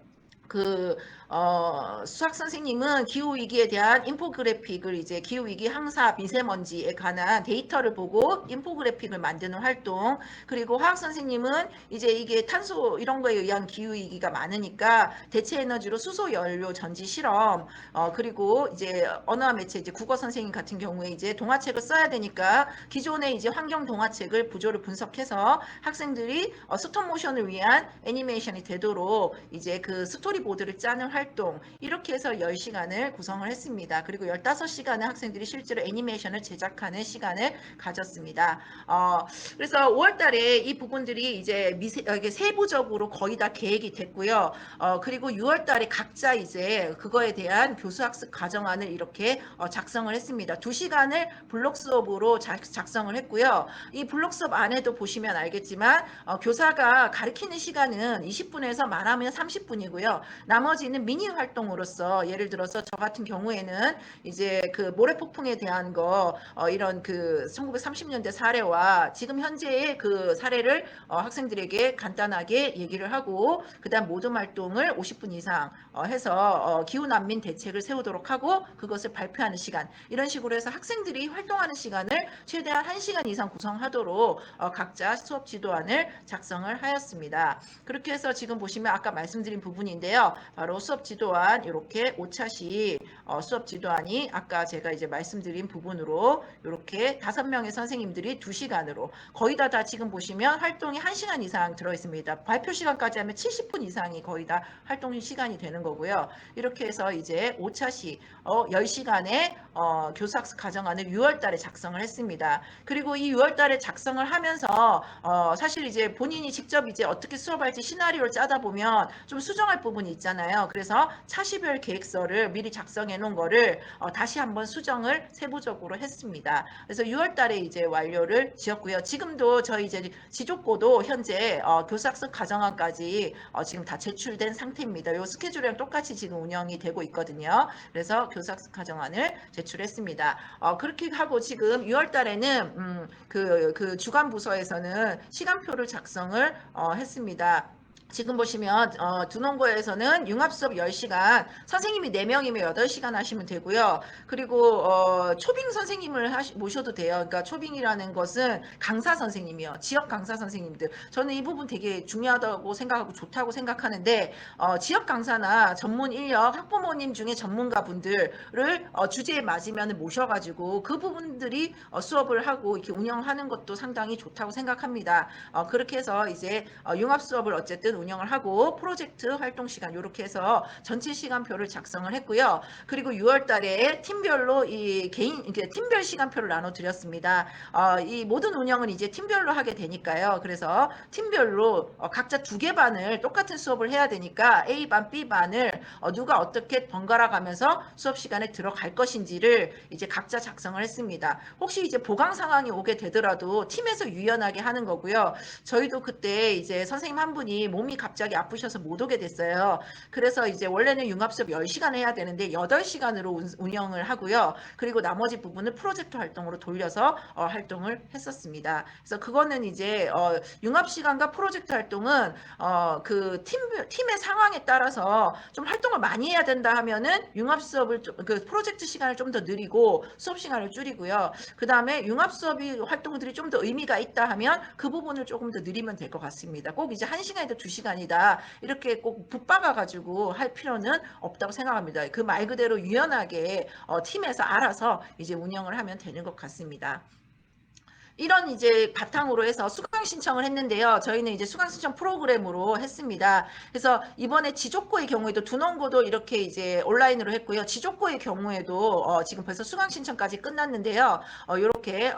수학 선생님은 기후 위기에 대한 인포그래픽을 이제 기후 위기 항사 미세먼지에 관한 데이터를 보고 인포그래픽을 만드는 활동 그리고 화학 선생님은 이제 이게 탄소 이런 거에 의한 기후 위기가 많으니까 대체 에너지로 수소 연료 전지 실험 그리고 이제 언어와 매체 이제 국어 선생님 같은 경우에 이제 동화책을 써야 되니까 기존의 이제 환경 동화책을 구조를 분석해서 학생들이 스톱 모션을 위한 애니메이션이 되도록 이제 그 스토리보드를 짜는 활동 이렇게 해서 10시간을 구성을 했습니다. 그리고 15시간은 학생들이 실제로 애니메이션을 제작하는 시간을 가졌습니다. 그래서 5월 달에 이 부분들이 이제 세부적으로 거의 다 계획이 됐고요. 그리고 6월 달에 각자 이제 그거에 대한 교수학습 과정안을 이렇게 작성을 했습니다. 2시간을 블록 수업으로 작성을 했고요. 이 블록 수업 안에도 보시면 알겠지만 교사가 가르치는 시간은 20분에서 많으면 30분이고요. 나머지는 미니 활동으로서 예를 들어서 저 같은 경우에는 이제 그 모래 폭풍에 대한 거 이런 그 1930년대 사례와 지금 현재의 그 사례를 학생들에게 간단하게 얘기를 하고 그다음 모둠 활동을 50분 이상 해서 기후 난민 대책을 세우도록 하고 그것을 발표하는 시간 이런 식으로 해서 학생들이 활동하는 시간을 최대한 1시간 이상 구성하도록 각자 수업 지도안을 작성을 하였습니다. 그렇게 해서 지금 보시면 아까 말씀드린 부분인데요. 바로 수업 수업 지도안 이렇게 오차시 수업 지도안이 아까 제가 이제 말씀드린 부분으로 이렇게 5명의 선생님들이 2시간으로 거의 다 지금 보시면 활동이 1시간 이상 들어 있습니다. 발표 시간까지 하면 70분 이상이 거의 다 활동 시간이 되는 거고요. 이렇게 해서 이제 오차시 10시간의 교사학습 가정안을 6월 달에 작성을 했습니다. 그리고 이 6월 달에 작성을 하면서 사실 이제 본인이 직접 이제 어떻게 수업할지 시나리오를 짜다 보면 좀 수정할 부분이 있잖아요. 그래서 차시별 계획서를 미리 작성해 놓은 거를 다시 한번 수정을 세부적으로 했습니다. 그래서 6월 달에 이제 완료를 지었고요. 지금도 저희 이제 지족고도 현재 교사학습 가정안까지 지금 다 제출된 상태입니다. 이 스케줄이랑 똑같이 지금 운영이 되고 있거든요. 그래서 교사학습 가정안을 제출했습니다. 그렇게 하고 지금 6월 달에는 그 주간 부서에서는 시간표를 작성을 했습니다. 지금 보시면 두농고에서는 융합수업 10시간, 선생님이 4명이면 8시간 하시면 되고요. 그리고 초빙 선생님을 모셔도 돼요. 그러니까 초빙이라는 것은 강사 선생님이요. 지역 강사 선생님들. 저는 이 부분 되게 중요하다고 생각하고 좋다고 생각하는데 지역 강사나 전문 인력, 학부모님 중에 전문가 분들을 주제에 맞으면 모셔가지고 그 부분들이 수업을 하고 이렇게 운영하는 것도 상당히 좋다고 생각합니다. 그렇게 해서 이제 융합수업을 어쨌든 운영을 하고 프로젝트 활동 시간 이렇게 해서 전체 시간표를 작성을 했고요. 그리고 6월 달에 팀별로 이 팀별 시간표를 나눠 드렸습니다. 이 모든 운영은 이제 팀별로 하게 되니까요. 그래서 팀별로 각자 2개 반을 똑같은 수업을 해야 되니까 A반, B반을 누가 어떻게 번갈아 가면서 수업 시간에 들어갈 것인지를 이제 각자 작성을 했습니다. 혹시 이제 보강 상황이 오게 되더라도 팀에서 유연하게 하는 거고요. 저희도 그때 이제 선생님 한 분이 몸이 갑자기 아프셔서 못 오게 됐어요. 그래서 이제 원래는 융합수업 10시간 해야 되는데 8시간으로 운영을 하고요. 그리고 나머지 부분을 프로젝트 활동으로 돌려서 활동을 했었습니다. 그래서 그거는 이제 융합시간과 프로젝트 활동은 그 팀의 상황에 따라서 좀 활동을 많이 해야 된다 하면은 융합수업을 그 프로젝트 시간을 좀 더 느리고 수업 시간을 줄이고요. 그 다음에 융합수업이 활동들이 좀 더 의미가 있다 하면 그 부분을 조금 더 느리면 될 것 같습니다. 꼭 이제 1시간이다 2시간이다 이렇게 꼭 붙박아 가지고 할 필요는 없다고 생각합니다. 그 말 그대로 유연하게 팀에서 알아서 이제 운영을 하면 되는 것 같습니다. 이런 이제 바탕으로 해서 수강 신청을 했는데요. 저희는 이제 수강 신청 프로그램으로 했습니다. 그래서 이번에 지족고의 경우에도 두농고도 이렇게 이제 온라인으로 했고요. 지족고의 경우에도 지금 벌써 수강 신청까지 끝났는데요. 이렇게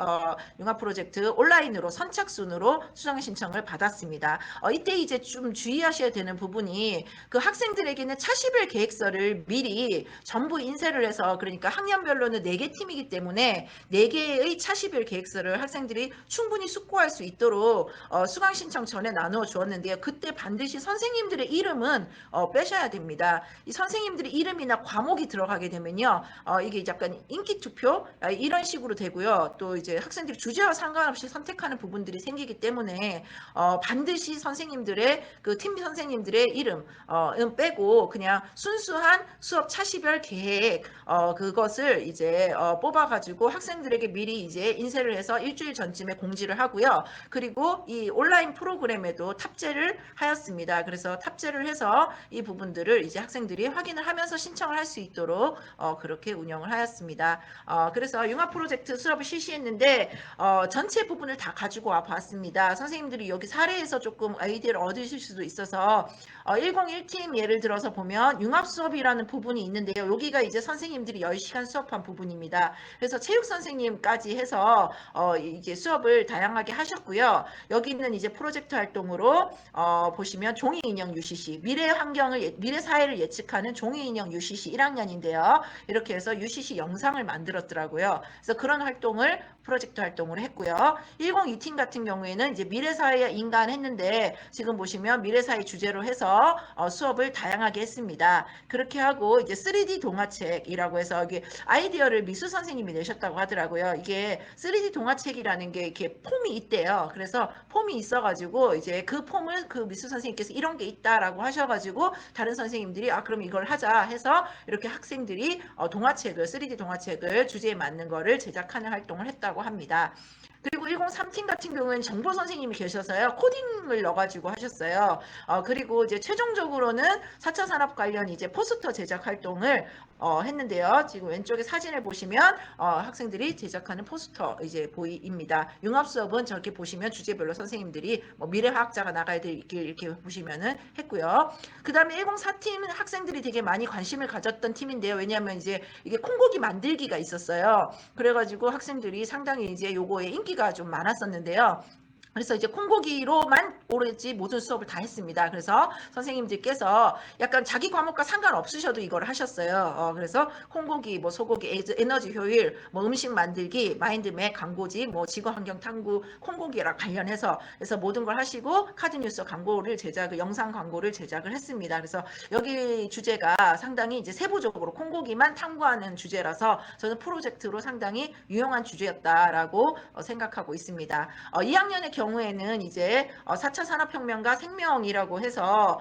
융합 프로젝트 온라인으로 선착순으로 수강 신청을 받았습니다. 이때 이제 좀 주의하셔야 되는 부분이 그 학생들에게는 차시별 계획서를 미리 전부 인쇄를 해서 그러니까 학년별로는 4개 팀이기 때문에 4개의 차시별 계획서를 학생들이 충분히 숙고할 수 있도록 수강 신청 전에 나누어 주었는데요. 그때 반드시 선생님들의 이름은 빼셔야 됩니다. 이 선생님들의 이름이나 과목이 들어가게 되면요. 이게 약간 인기 투표 이런 식으로 되고요. 또 이제 학생들이 주제와 상관없이 선택하는 부분들이 생기기 때문에 반드시 선생님들의 그 팀 선생님들의 이름은 빼고 그냥 순수한 수업 차시별 계획 그것을 이제 뽑아가지고 학생들에게 미리 이제 인쇄를 해서 일주일 전쯤에 공지를 하고요. 그리고 이 온라인 프로그램에도 탑재를 하였습니다. 그래서 탑재를 해서 이 부분들을 이제 학생들이 확인을 하면서 신청을 할 수 있도록 그렇게 운영을 하였습니다. 그래서 융합 프로젝트 수업을 실시했는데 전체 부분을 다 가지고 와 봤습니다. 선생님들이 여기 사례에서 조금 아이디어를 얻으실 수도 있어서 101팀 예를 들어서 보면 융합 수업이라는 부분이 있는데요. 여기가 이제 선생님들이 10시간 수업한 부분입니다. 그래서 체육 선생님까지 해서 이제 수업을 다양하게 하셨고요. 여기는 이제 프로젝트 활동으로 보시면 종이 인형 UCC 미래 환경을 미래 사회를 예측하는 종이 인형 UCC 1학년인데요. 이렇게 해서 UCC 영상을 만들었더라고요. 그래서 그런 활동을 프로젝트 활동으로 했고요. 102팀 같은 경우에는 이제 미래 사회와 인간 했는데 지금 보시면 미래 사회 주제로 해서 수업을 다양하게 했습니다. 그렇게 하고 이제 3D 동화책이라고 해서 이게 아이디어를 미수 선생님이 내셨다고 하더라고요. 이게 3D 동화책이라는 게 이렇게 폼이 있대요. 그래서 폼이 있어가지고 이제 그 폼을 그 미수 선생님께서 이런 게 있다라고 하셔가지고 다른 선생님들이 그럼 이걸 하자 해서 이렇게 학생들이 동화책을 3D 동화책을 주제에 맞는 거를 제작하는 활동을 했다고 합니다. 그리고 그리고 103팀 같은 경우에는 정보 선생님이 계셔서요. 코딩을 넣어가지고 하셨어요. 그리고 이제 최종적으로는 4차 산업 관련 이제 포스터 제작 활동을 했는데요. 지금 왼쪽에 사진을 보시면 학생들이 제작하는 포스터 이제 보입니다. 융합 수업은 저렇게 보시면 주제별로 선생님들이 뭐 미래화학자가 나가야 될 길 이렇게 보시면은 했고요. 그 다음에 104팀 학생들이 되게 많이 관심을 가졌던 팀인데요. 왜냐하면 이제 이게 콩고기 만들기가 있었어요. 그래가지고 학생들이 상당히 이제 요거에 인기가 좀 많았었는데요. 그래서 이제 콩고기로만 오로지 모든 수업을 다 했습니다. 그래서 선생님들께서 약간 자기 과목과 상관없으셔도 이걸 하셨어요. 그래서 콩고기, 뭐 소고기, 에너지 효율, 뭐 음식 만들기, 마인드맵, 광고지, 뭐 지구환경 탐구, 콩고기랑 관련해서 그래서 모든 걸 하시고 카드뉴스 광고를 영상 광고를 제작을 했습니다. 그래서 여기 주제가 상당히 이제 세부적으로 콩고기만 탐구하는 주제라서 저는 프로젝트로 상당히 유용한 주제였다라고 생각하고 있습니다. 2학년의 경우에는 이제 4차 산업혁명과 생명이라고 해서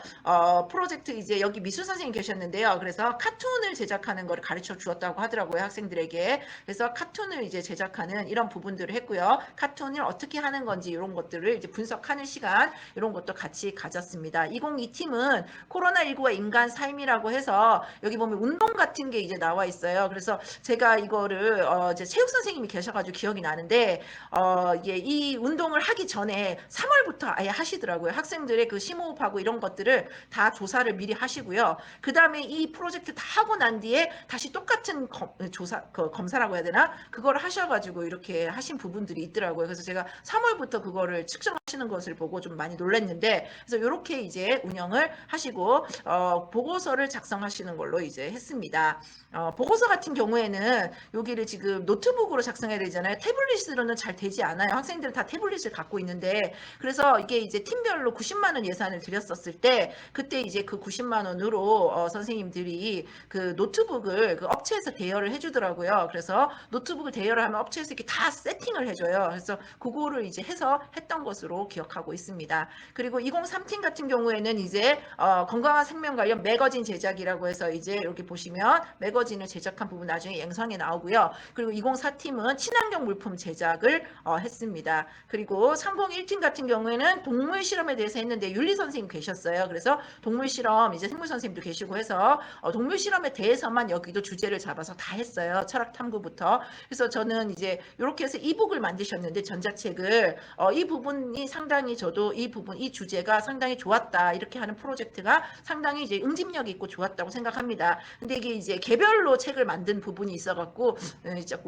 프로젝트 이제 여기 미술 선생님 계셨는데요. 그래서 카툰을 제작하는 거를 가르쳐 주었다고 하더라고요, 학생들에게. 그래서 카툰을 이제 제작하는 이런 부분들을 했고요. 카툰을 어떻게 하는 건지 이런 것들을 이제 분석하는 시간 이런 것도 같이 가졌습니다. 202팀은 코로나19와 인간 삶이라고 해서 여기 보면 운동 같은 게 이제 나와 있어요. 그래서 제가 이거를 이제 체육 선생님이 계셔가지고 기억이 나는데 이게 이 운동을 하기 전에 3월부터 아예 하시더라고요. 학생들의 그 심호흡하고 이런 것들을 다 조사를 미리 하시고요. 그 다음에 이 프로젝트 다 하고 난 뒤에 다시 똑같은 검사라고 해야 되나? 그걸 하셔가지고 이렇게 하신 부분들이 있더라고요. 그래서 제가 3월부터 그거를 측정하시는 것을 보고 좀 많이 놀랐는데, 그래서 이렇게 이제 운영을 하시고 보고서를 작성하시는 걸로 이제 했습니다. 보고서 같은 경우에는 여기를 지금 노트북으로 작성해야 되잖아요. 태블릿으로는 잘 되지 않아요. 학생들은 다 태블릿을 갖고 있는데, 그래서 이게 이제 팀별로 90만 원 예산을 드렸었을 때 그때 이제 그 90만 원으로 선생님들이 그 노트북을 그 업체에서 대여를 해주더라고요. 그래서 노트북을 대여를 하면 업체에서 이렇게 다 세팅을 해줘요. 그래서 그거를 이제 해서 했던 것으로 기억하고 있습니다. 그리고 203팀 같은 경우에는 이제 건강한 생명 관련 매거진 제작이라고 해서 이제 이렇게 보시면 매거진을 제작한 부분 나중에 영상에 나오고요. 그리고 204팀은 친환경 물품 제작을 했습니다. 그리고 301팀 같은 경우에는 동물 실험에 대해서 했는데 윤리 선생님 계셨어요. 그래서 동물 실험 이제 생물 선생님도 계시고 해서 동물 실험에 대해서만 여기도 주제를 잡아서 다 했어요. 철학 탐구부터. 그래서 저는 이제 이렇게 해서 이북을 만드셨는데 전자책을 이 부분이 상당히 저도 이 주제가 상당히 좋았다. 이렇게 하는 프로젝트가 상당히 이제 응집력 있고 좋았다고 생각합니다. 근데 이게 이제 개별로 책을 만든 부분이 있어갖고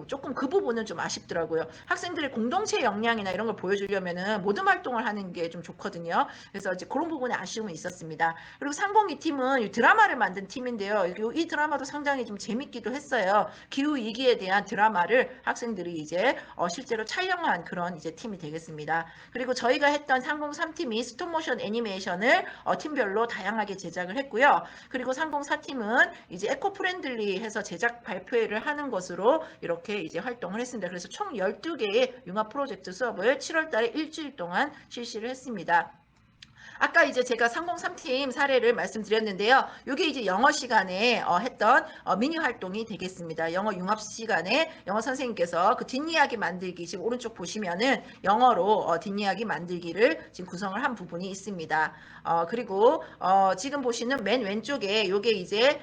조금 그 부분은 좀 아쉽더라고요. 학생들의 공동체 역량이나 이런 걸 보여주려면은 모든 활동을 하는 게 좀 좋거든요. 그래서 이제 그런 부분에 아쉬움이 있었습니다. 그리고 302팀은 드라마를 만든 팀인데요. 이 드라마도 상당히 좀 재밌기도 했어요. 기후 위기에 대한 드라마를 학생들이 이제 실제로 촬영한 그런 이제 팀이 되겠습니다. 그리고 저희가 했던 303팀이 스톱모션 애니메이션을 팀별로 다양하게 제작을 했고요. 그리고 304팀은 이제 에코프렌들리 해서 제작 발표회를 하는 것으로 이렇게 이제 활동을 했습니다. 그래서 총 12개의 융합 프로젝트 수업을 7월 달에 일주일 동안 실시를 했습니다. 아까 이제 제가 303팀 사례를 말씀드렸는데요. 이게 이제 영어 시간에 했던 미니 활동이 되겠습니다. 영어 융합 시간에 영어 선생님께서 그 뒷이야기 만들기 지금 오른쪽 보시면은 영어로 뒷이야기 만들기를 지금 구성을 한 부분이 있습니다. 그리고 지금 보시는 맨 왼쪽에 이게 이제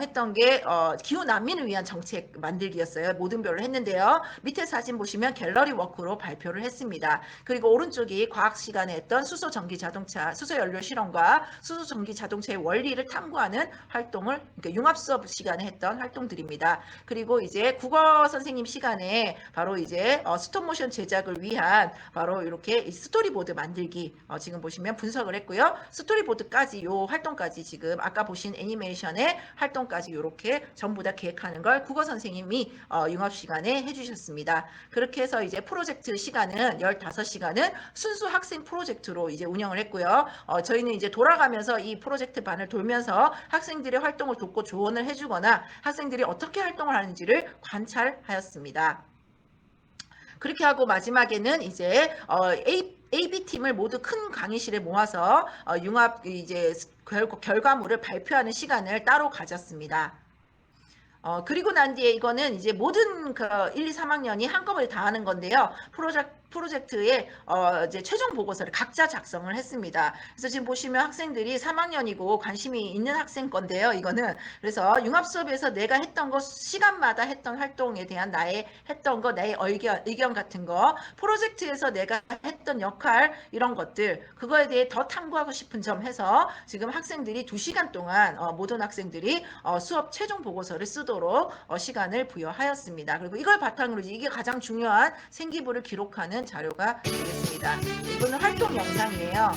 했던 게 기후 난민을 위한 정책 만들기였어요. 모든 별로 했는데요. 밑에 사진 보시면 갤러리 워크로 발표를 했습니다. 그리고 오른쪽이 과학 시간에 했던 수소 전기 자동차 수소 연료 실험과 수소 전기 자동차의 원리를 탐구하는 활동을 그러니까 융합 수업 시간에 했던 활동들입니다. 그리고 이제 국어 선생님 시간에 바로 이제 스톱모션 제작을 위한 바로 이렇게 스토리보드 만들기 지금 보시면 분석을 했고요. 스토리보드까지 요 활동까지 지금 아까 보신 애니메이션의 활동까지 이렇게 전부 다 계획하는 걸 국어 선생님이 융합 시간에 해주셨습니다. 그렇게 해서 이제 프로젝트 시간은 15시간은 순수 학생 프로젝트로 이제 운영을 했고요. 저희는 이제 돌아가면서 이 프로젝트 반을 돌면서 학생들의 활동을 돕고 조언을 해주거나 학생들이 어떻게 활동을 하는지를 관찰하였습니다. 그렇게 하고 마지막에는 이제 AB팀을 모두 큰 강의실에 모아서 융합 이제 결과물을 발표하는 시간을 따로 가졌습니다. 그리고 난 뒤에 이거는 이제 모든 그 1, 2, 3학년이 한꺼번에 다 하는 건데요. 프로젝트의 이제 최종 보고서를 각자 작성을 했습니다. 그래서 지금 보시면 학생들이 3학년이고 관심이 있는 학생 건데요. 이거는 그래서 융합 수업에서 내가 했던 거 시간마다 했던 활동에 대한 나의 했던 거 나의 의견 같은 거 프로젝트에서 내가 했던 역할 이런 것들 그거에 대해 더 탐구하고 싶은 점 해서 지금 학생들이 2시간 동안 모든 학생들이 수업 최종 보고서를 쓰도록 시간을 부여하였습니다. 그리고 이걸 바탕으로 이게 가장 중요한 생기부를 기록하는 자료가 되겠습니다. 이거는 활동 영상이에요.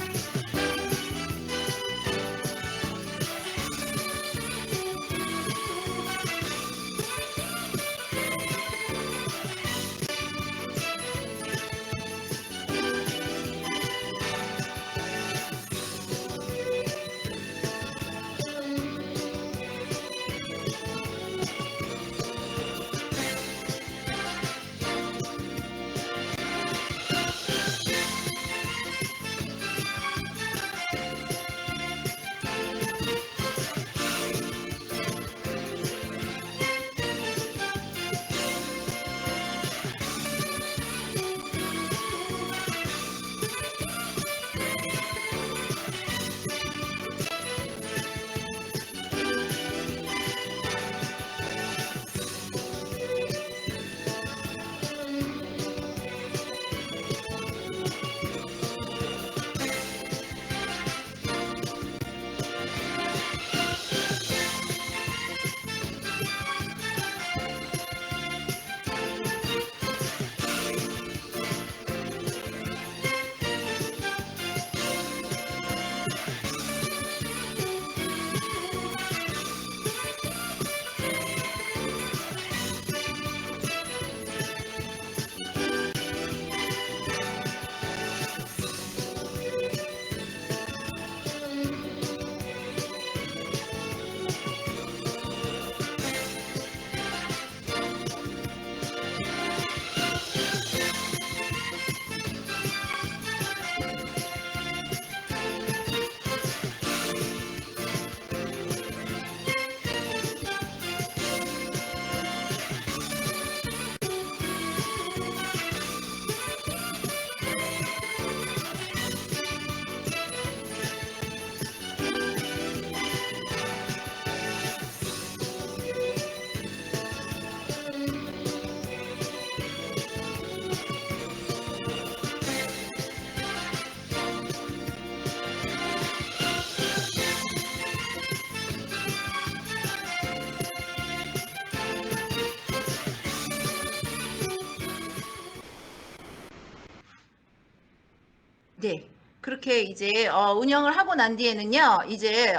네. 그렇게 이제 운영을 하고 난 뒤에는요. 이제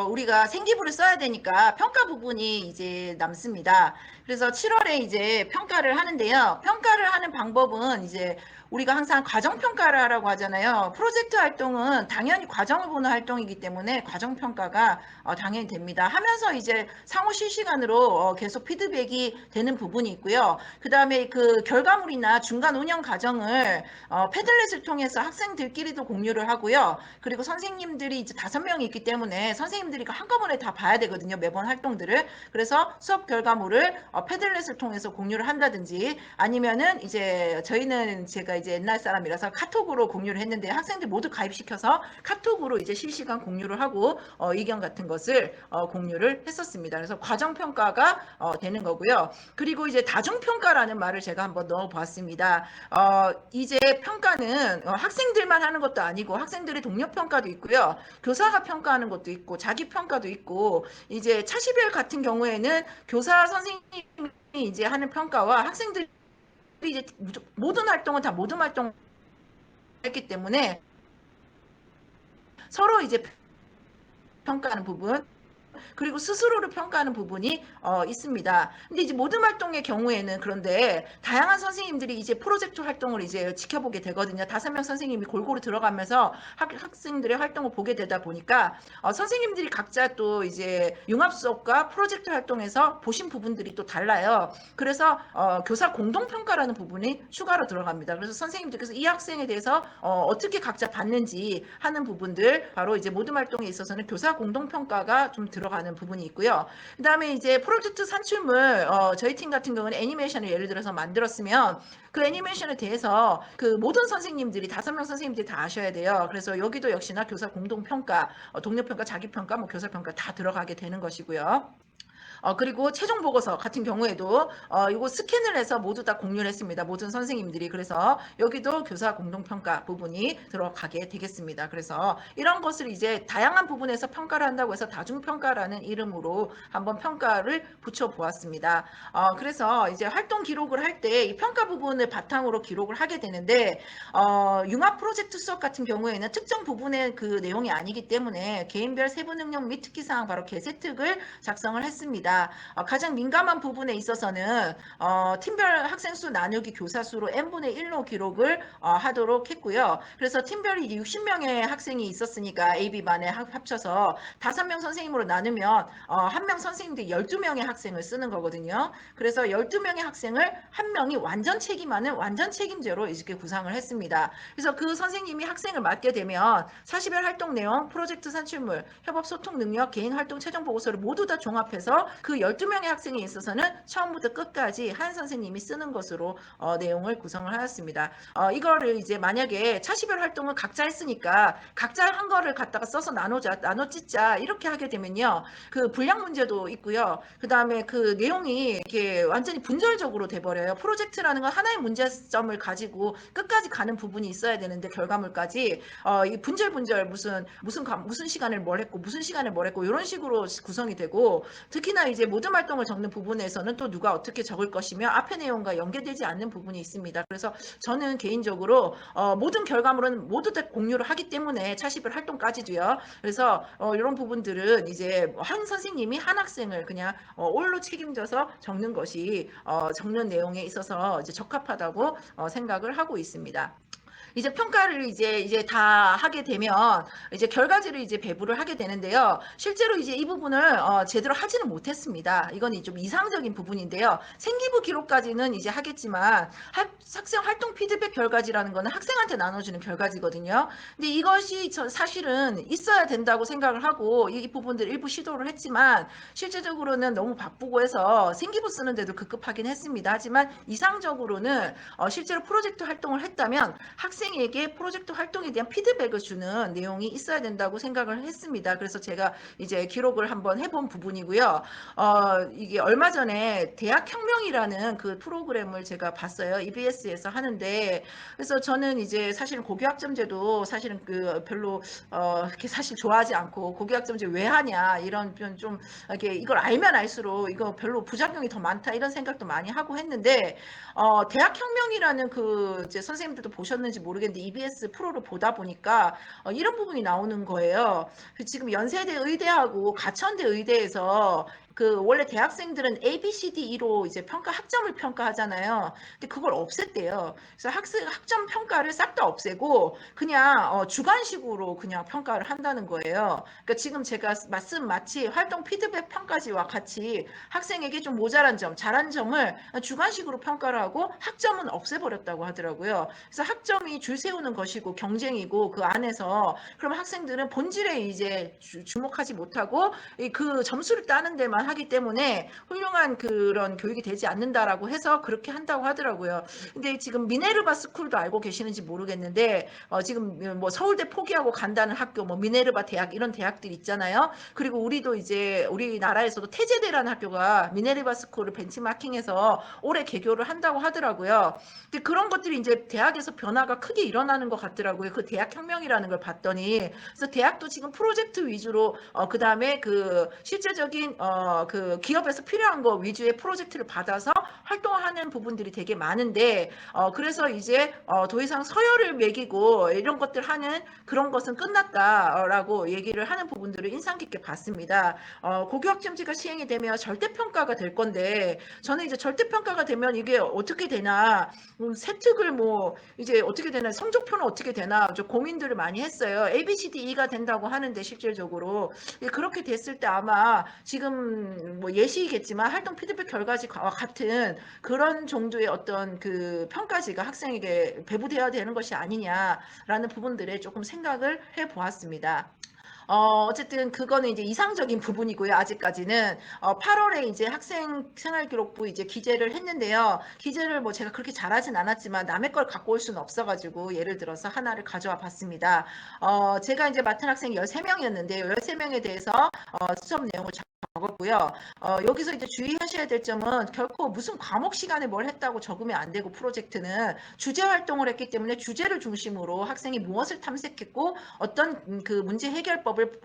우리가 생기부를 써야 되니까 평가 부분이 이제 남습니다. 그래서 7월에 이제 평가를 하는데요. 평가를 하는 방법은 이제 우리가 항상 과정 평가를 하라고 하잖아요. 프로젝트 활동은 당연히 과정을 보는 활동이기 때문에 과정 평가가 당연히 됩니다. 하면서 이제 상호 실시간으로 계속 피드백이 되는 부분이 있고요. 그다음에 그 결과물이나 중간 운영 과정을 패들렛을 통해서 학생들끼리도 공유를 하고요. 그리고 선생님들이 이제 5명이 있기 때문에 선생님들이 한꺼번에 다 봐야 되거든요. 매번 활동들을. 그래서 수업 결과물을 패들렛을 통해서 공유를 한다든지 아니면은 이제 저희는 제가 이제 옛날 사람이라서 카톡으로 공유를 했는데 학생들 모두 가입시켜서 카톡으로 이제 실시간 공유를 하고 의견 같은 것을 공유를 했었습니다. 그래서 과정 평가가 되는 거고요. 그리고 이제 다중 평가라는 말을 제가 한번 넣어 보았습니다. 이제 평가는 학생들만 하는 것도 아니고 학생들의 동료 평가도 있고요. 교사가 평가하는 것도 있고 자기 평가도 있고 이제 차시별 같은 경우에는 교사 선생님이 이제 하는 평가와 학생들이 이제 모든 활동은 다 모든 활동을 했기 때문에 서로 이제 평가하는 부분 그리고 스스로를 평가하는 부분이 있습니다. 근데 이제 모든 활동의 경우에는 그런데 다양한 선생님들이 이제 프로젝트 활동을 이제 지켜보게 되거든요. 5명 선생님이 골고루 들어가면서 학생들의 활동을 보게 되다 보니까 선생님들이 각자 또 이제 융합 수업과 프로젝트 활동에서 보신 부분들이 또 달라요. 그래서 교사 공동 평가라는 부분이 추가로 들어갑니다. 그래서 선생님들께서 이 학생에 대해서 어떻게 각자 봤는지 하는 부분들 바로 이제 모든 활동에 있어서는 교사 공동 평가가 좀 들어가는 부분이 있고요. 그다음에 이제 프로젝트 산출물 저희 팀 같은 경우는 애니메이션을 예를 들어서 만들었으면 그 애니메이션에 대해서 그 모든 선생님들이 5명 선생님들이 다 아셔야 돼요. 그래서 여기도 역시나 교사 공동평가, 동료평가, 자기평가, 뭐 교사평가 다 들어가게 되는 것이고요. 그리고 최종 보고서 같은 경우에도 이거 스캔을 해서 모두 다 공유를 했습니다. 모든 선생님들이. 그래서 여기도 교사 공동평가 부분이 들어가게 되겠습니다. 그래서 이런 것을 이제 다양한 부분에서 평가를 한다고 해서 다중평가라는 이름으로 한번 평가를 붙여보았습니다. 그래서 이제 활동 기록을 할 때 이 평가 부분을 바탕으로 기록을 하게 되는데 융합 프로젝트 수업 같은 경우에는 특정 부분의 그 내용이 아니기 때문에 개인별 세부 능력 및 특기사항 바로 개세특을 작성을 했습니다. 가장 민감한 부분에 있어서는 팀별 학생 수 나누기 교사 수로 n분의 1로 기록을 하도록 했고요. 그래서 팀별이 60명의 학생이 있었으니까 AB반에 합쳐서 5명 선생님으로 나누면 1명 선생님들이 12명의 학생을 쓰는 거거든요. 그래서 12명의 학생을 1명이 완전 책임하는 완전 책임제로 이렇게 구상을 했습니다. 그래서 그 선생님이 학생을 맡게 되면 40일 활동 내용, 프로젝트 산출물, 협업 소통 능력, 개인 활동 최종 보고서를 모두 다 종합해서 그 12명의 학생에 있어서는 처음부터 끝까지 한 선생님이 쓰는 것으로 내용을 구성을 하였습니다. 이거를 이제 만약에 차시별 활동을 각자 했으니까 각자 한 거를 갖다가 써서 나눠 찢자 이렇게 하게 되면요. 그 분량 문제도 있고요. 그 다음에 그 내용이 이렇게 완전히 분절적으로 돼버려요. 프로젝트라는 건 하나의 문제점을 가지고 끝까지 가는 부분이 있어야 되는데 결과물까지 이 분절 무슨 시간을 뭘 했고 무슨 시간을 뭘 했고 이런 식으로 구성이 되고 특히나 이제 모든 활동을 적는 부분에서는 또 누가 어떻게 적을 것이며 앞의 내용과 연계되지 않는 부분이 있습니다. 그래서 저는 개인적으로 모든 결과물은 모두 다 공유를 하기 때문에 차시별 활동까지도요. 그래서 이런 부분들은 이제 한 선생님이 한 학생을 그냥 올로 책임져서 적는 것이 적는 내용에 있어서 이제 적합하다고 생각을 하고 있습니다. 이제 평가를 이제 다 하게 되면 이제 결과지를 이제 배부를 하게 되는데요. 실제로 이제 이 부분을 제대로 하지는 못했습니다. 이건 좀 이상적인 부분인데요. 생기부 기록까지는 이제 하겠지만 학생 활동 피드백 결과지라는 거는 학생한테 나눠주는 결과지거든요. 근데 이것이 사실은 있어야 된다고 생각을 하고 이 부분들 일부 시도를 했지만 실제적으로는 너무 바쁘고 해서 생기부 쓰는데도 급급하긴 했습니다. 하지만 이상적으로는 실제로 프로젝트 활동을 했다면 학생에게 프로젝트 활동에 대한 피드백을 주는 내용이 있어야 된다고 생각을 했습니다. 그래서 제가 이제 기록을 한번 해본 부분이고요. 이게 얼마 전에 대학혁명이라는 그 프로그램을 제가 봤어요. EBS에서 하는데 그래서 저는 이제 사실은 고교학점제도 사실은 그 별로 이렇게 사실 좋아하지 않고 고교학점제 왜 하냐 이런 좀 이렇게 이걸 알면 알수록 이거 별로 부작용이 더 많다 이런 생각도 많이 하고 했는데 대학혁명이라는 그 이제 선생님들도 보셨는지 모르겠는데 EBS 프로를 보다 보니까 이런 부분이 나오는 거예요. 지금 연세대 의대하고 가천대 의대에서 그 원래 대학생들은 A, B, C, D,E로 이제 학점을 평가하잖아요. 근데 그걸 없앴대요. 그래서 학점 평가를 싹 다 없애고 그냥 주관식으로 그냥 평가를 한다는 거예요. 그러니까 지금 제가 마치 활동 피드백 평가지와 같이 학생에게 좀 모자란 점, 잘한 점을 주관식으로 평가를 하고 학점은 없애버렸다고 하더라고요. 그래서 학점이 줄 세우는 것이고 경쟁이고 그 안에서 그럼 학생들은 본질에 이제 주목하지 못하고 그 점수를 따는 데만 하기 때문에 훌륭한 그런 교육이 되지 않는다라고 해서 그렇게 한다고 하더라고요. 근데 지금 미네르바 스쿨도 알고 계시는지 모르겠는데 지금 뭐 서울대 포기하고 간다는 학교, 뭐 미네르바 대학 이런 대학들이 있잖아요. 그리고 우리도 이제 우리나라에서도 태제대라는 학교가 미네르바 스쿨을 벤치마킹해서 올해 개교를 한다고 하더라고요. 근데 그런 것들이 이제 대학에서 변화가 크게 일어나는 것 같더라고요. 그 대학혁명이라는 걸 봤더니 그래서 대학도 지금 프로젝트 위주로 그 다음에 그 실제적인 그 기업에서 필요한 거 위주의 프로젝트를 받아서 활동하는 부분들이 되게 많은데 그래서 이제 더 이상 서열을 매기고 이런 것들 하는 그런 것은 끝났다라고 얘기를 하는 부분들을 인상 깊게 봤습니다. 고교학점제가 시행이 되면 절대평가가 될 건데 저는 이제 절대평가가 되면 이게 어떻게 되나 세특을 뭐 이제 어떻게 되나 성적표는 어떻게 되나 좀 고민들을 많이 했어요. A, B, C, D, E가 된다고 하는데 실질적으로 그렇게 됐을 때 아마 지금 뭐 예시이겠지만 활동 피드백 결과지와 같은 그런 정도의 어떤 그 평가지가 학생에게 배부되어야 되는 것이 아니냐라는 부분들에 조금 생각을 해보았습니다. 어쨌든 그거는 이제 이상적인 부분이고요. 아직까지는 8월에 이제 학생 생활기록부 이제 기재를 했는데요. 기재를 뭐 제가 그렇게 잘하진 않았지만 남의 걸 갖고 올 수는 없어가지고 예를 들어서 하나를 가져와 봤습니다. 제가 이제 맡은 학생이 13명이었는데요. 13명에 대해서 수업 내용을 적었고요. 여기서 이제 주의하셔야 될 점은 결코 무슨 과목 시간에 뭘 했다고 적으면 안 되고 프로젝트는 주제 활동을 했기 때문에 주제를 중심으로 학생이 무엇을 탐색했고 어떤 그 문제 해결법을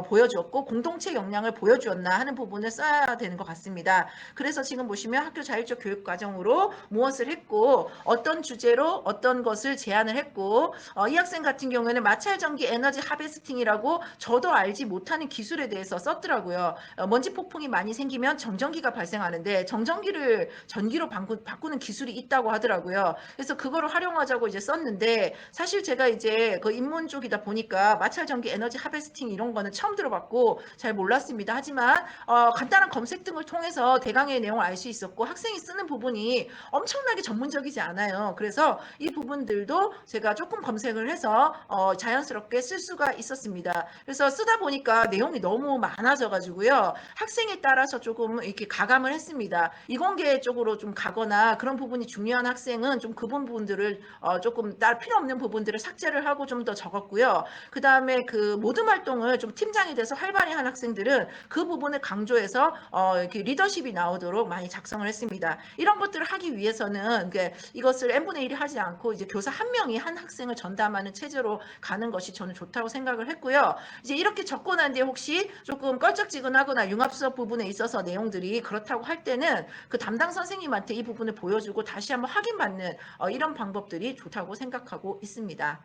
보여주었고 공동체 역량을 보여주었나 하는 부분을 써야 되는 것 같습니다. 그래서 지금 보시면 학교 자율적 교육 과정으로 무엇을 했고 어떤 주제로 어떤 것을 제안을 했고 이 학생 같은 경우에는 마찰 전기 에너지 하베스팅이라고 저도 알지 못하는 기술에 대해서 썼더라고요. 먼지 폭풍이 많이 생기면 정전기가 발생하는데 정전기를 전기로 바꾸는 기술이 있다고 하더라고요. 그래서 그거를 활용하자고 이제 썼는데 사실 제가 이제 그 인문 쪽이다 보니까 마찰 전기 에너지 하베스팅 이런 거는 처음 들어봤고 잘 몰랐습니다. 하지만 간단한 검색 등을 통해서 대강의 내용을 알 수 있었고 학생이 쓰는 부분이 엄청나게 전문적이지 않아요. 그래서 이 부분들도 제가 조금 검색을 해서 자연스럽게 쓸 수가 있었습니다. 그래서 쓰다 보니까 내용이 너무 많아져 가지고요. 학생에 따라서 조금 이렇게 가감을 했습니다. 이공계 쪽으로 좀 가거나 그런 부분이 중요한 학생은 좀 그 부분들을 조금 필요 없는 부분들을 삭제를 하고 좀 더 적었고요. 그 다음에 그 모든 활동을 좀 팀장이 돼서 활발히 한 학생들은 그 부분을 강조해서 이렇게 리더십이 나오도록 많이 작성을 했습니다. 이런 것들을 하기 위해서는 이것을 n분의 1이 하지 않고 이제 교사 한 명이 한 학생을 전담하는 체제로 가는 것이 저는 좋다고 생각을 했고요. 이제 이렇게 적고 난 뒤에 혹시 조금 껄쩍지근하거나 융합수업 부분에 있어서 내용들이 그렇다고 할 때는 그 담당 선생님한테 이 부분을 보여주고 다시 한번 확인받는 이런 방법들이 좋다고 생각하고 있습니다.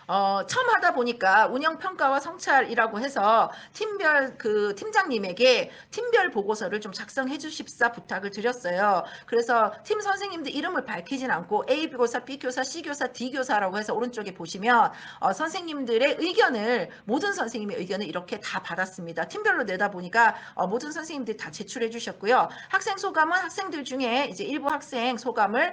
처음 하다 보니까 운영평가와 성찰이라고 해서 팀별 그 팀장님에게 팀별 보고서를 좀 작성해 주십사 부탁을 드렸어요. 그래서 팀 선생님들 이름을 밝히진 않고 A 교사, B 교사, C 교사, D 교사라고 해서 오른쪽에 보시면 선생님들의 의견을 모든 선생님의 의견을 이렇게 다 받았습니다. 팀별로 내다 보니까 모든 선생님들이 다 제출해 주셨고요. 학생 소감은 학생들 중에 이제 일부 학생 소감을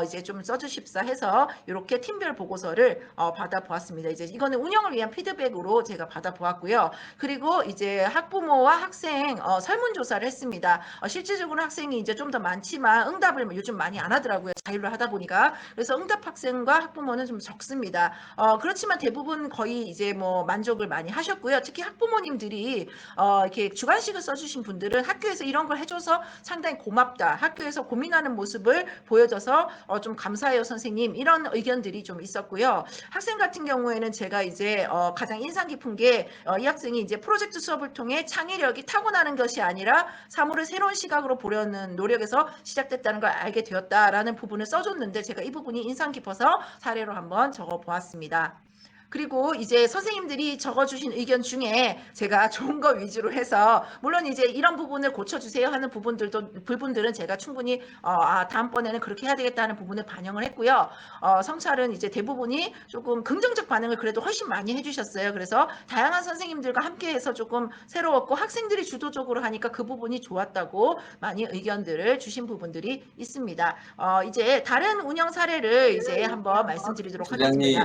이제 좀 써주십사 해서 이렇게 팀별 보고서를 받아보았습니다. 이제 이거는 운영을 위한 피드백으로 제가 받아보았고요. 그리고 이제 학부모와 학생 설문조사를 했습니다. 실질적으로 학생이 이제 좀 더 많지만 응답을 요즘 많이 안 하더라고요. 자율로 하다 보니까. 그래서 응답 학생과 학부모는 좀 적습니다. 그렇지만 대부분 거의 이제 뭐 만족을 많이 하셨고요. 특히 학부모님들이 이렇게 주관식을 써주신 분들은 학교에서 이런 걸 해줘서 상당히 고맙다. 학교에서 고민하는 모습을 보여줘서 좀 감사해요, 선생님. 이런 의견들이 좀 있었고요. 학생 같은 경우에는 제가 이제 가장 인상 깊은 게 이 학생이 이제 프로젝트 수업을 통해 창의력이 타고나는 것이 아니라 사물을 새로운 시각으로 보려는 노력에서 시작됐다는 걸 알게 되었다라는 부분을 써줬는데 제가 이 부분이 인상 깊어서 사례로 한번 적어보았습니다. 그리고 이제 선생님들이 적어주신 의견 중에 제가 좋은 거 위주로 해서 물론 이제 이런 부분을 고쳐주세요 하는 부분들은 제가 충분히 다음번에는 그렇게 해야 되겠다는 부분을 반영을 했고요. 성찰은 이제 대부분이 조금 긍정적 반응을 그래도 훨씬 많이 해주셨어요. 그래서 다양한 선생님들과 함께해서 조금 새로웠고 학생들이 주도적으로 하니까 그 부분이 좋았다고 많이 의견들을 주신 부분들이 있습니다. 이제 다른 운영 사례를 이제 한번 말씀드리도록 하겠습니다.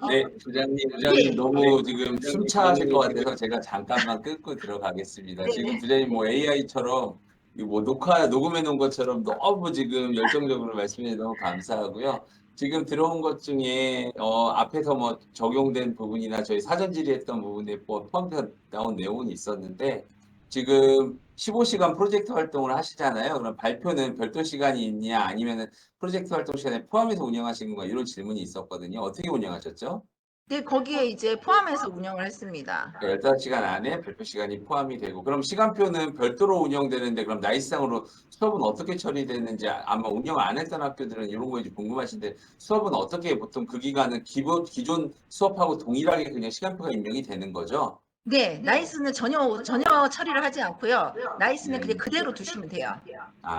네, 부장님 예. 너무 지금 숨차하실 것 같아서 제가 잠깐만 끊고 들어가겠습니다. 네네. 지금 부장님 뭐 AI처럼 뭐 녹음해 놓은 것처럼 너무 지금 열정적으로 말씀해 주셔서 너무 감사하고요. 지금 들어온 것 중에 앞에서 뭐 적용된 부분이나 저희 사전 질의했던 부분에 포함돼서 나온 내용은 있었는데 지금 15시간 프로젝트 활동을 하시잖아요. 그럼 발표는 별도 시간이 있냐 아니면은 프로젝트 활동 시간에 포함해서 운영하시는 건가 이런 질문이 있었거든요. 어떻게 운영하셨죠? 네, 거기에 이제 포함해서 운영을 했습니다. 15시간 안에 발표 시간이 포함이 되고 그럼 시간표는 별도로 운영되는데 그럼 나이스상으로 수업은 어떻게 처리되는지 아마 운영 안 했던 학교들은 이런 거 이제 궁금하신데 수업은 어떻게 보통 그 기간은 기존 수업하고 동일하게 그냥 시간표가 입력이 되는 거죠? 네, 나이스는 전혀 처리를 하지 않고요. 나이스는 그냥 그대로 두시면 돼요.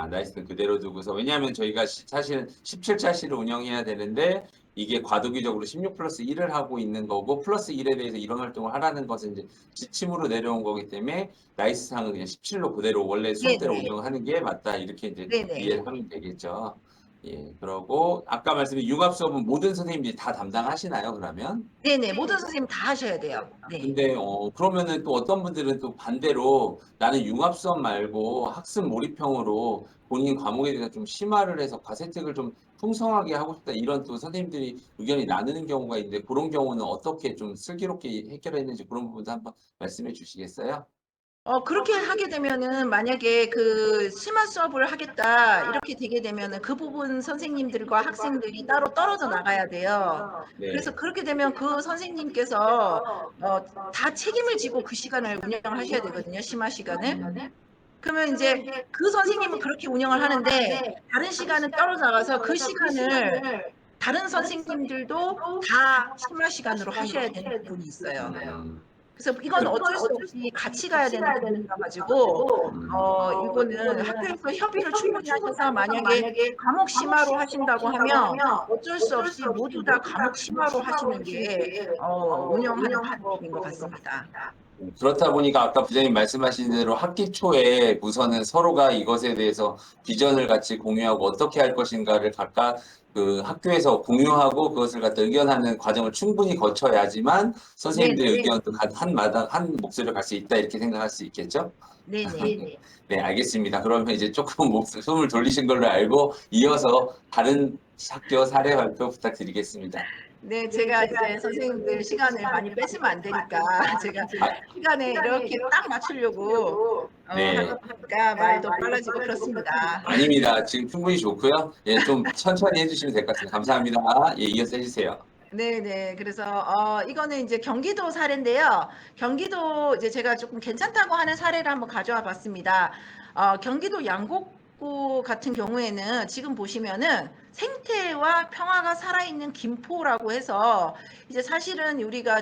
나이스는 그대로 두고서 왜냐하면 저희가 사실은 17차시를 운영해야 되는데 이게 과도기적으로 16 플러스 1을 하고 있는 거고 플러스 1에 대해서 이런 활동을 하라는 것은 이제 지침으로 내려온 거기 때문에 나이스상은 그냥 17로 그대로 원래 수업대로 네네. 운영하는 게 맞다 이렇게 이제 네네. 이해를 하면 되겠죠. 예, 그러고 아까 말씀드린 융합 수업은 모든 선생님들이 다 담당하시나요, 그러면? 네네, 모든 선생님 다 하셔야 돼요. 네. 근데 그러면은 또 어떤 분들은 또 반대로 나는 융합 수업 말고 학습 몰입형으로 본인 과목에 대해서 좀 심화를 해서 과세특을 좀 풍성하게 하고 싶다 이런 또 선생님들이 의견이 나누는 경우가 있는데 그런 경우는 어떻게 좀 슬기롭게 해결했는지 그런 부분도 한번 말씀해 주시겠어요? 그렇게 하게 되면은 만약에 그 심화 수업을 하겠다 이렇게 되게 되면은 그 부분 선생님들과 학생들이 따로 떨어져 나가야 돼요. 그래서 네. 그렇게 되면 그 선생님께서 다 책임을 지고 그 시간을 운영을 하셔야 되거든요, 심화 시간을. 그러면 이제 그 선생님은 그렇게 운영을 하는데 다른 시간은 떨어져 나가서 그 시간을 다른 선생님들도 다 심화 시간으로 하셔야 되는 부분이 있어요. 음, 그래서 이건 어쩔 수 없이 같이 가야 되는 부분이라 가지고 이거는 학교에서 협의를 충분히 하셔서 만약에 과목 심화로 하신다고 하면 어쩔 수 없이 모두 다 과목 심화로 하시는 게 운영하는 방법인 것 같습니다. 그렇다 보니까 아까 부장님 말씀하신 대로 학기 초에 우선은 서로가 이것에 대해서 비전을 같이 공유하고 어떻게 할 것인가를 각각 그 학교에서 공유하고 그것을 갖다 의견하는 과정을 충분히 거쳐야지만 선생님들의 네네. 의견도 한 마당, 한 목소리를 갈 수 있다 이렇게 생각할 수 있겠죠? 네네. 네, 알겠습니다. 그러면 이제 조금 숨을 돌리신 걸로 알고 이어서 다른 학교 사례 발표 부탁드리겠습니다. 네, 제가 이제 선생님들 시간을 많이 뺏으면 안 되니까 제가 아, 시간에 이렇게 딱 맞추려고 네. 하다 보니까 말도 빨라지고 그렇습니다. 아닙니다. 지금 충분히 좋고요. 예, 좀 천천히 해주시면 될 것 같습니다. 감사합니다. 예, 이어서 해주세요. 네네. 그래서 이거는 이제 경기도 사례인데요. 경기도 이제 제가 조금 괜찮다고 하는 사례를 한번 가져와 봤습니다. 경기도 양곡구 같은 경우에는 지금 보시면은 생태와 평화가 살아있는 김포라고 해서 이제 사실은 우리가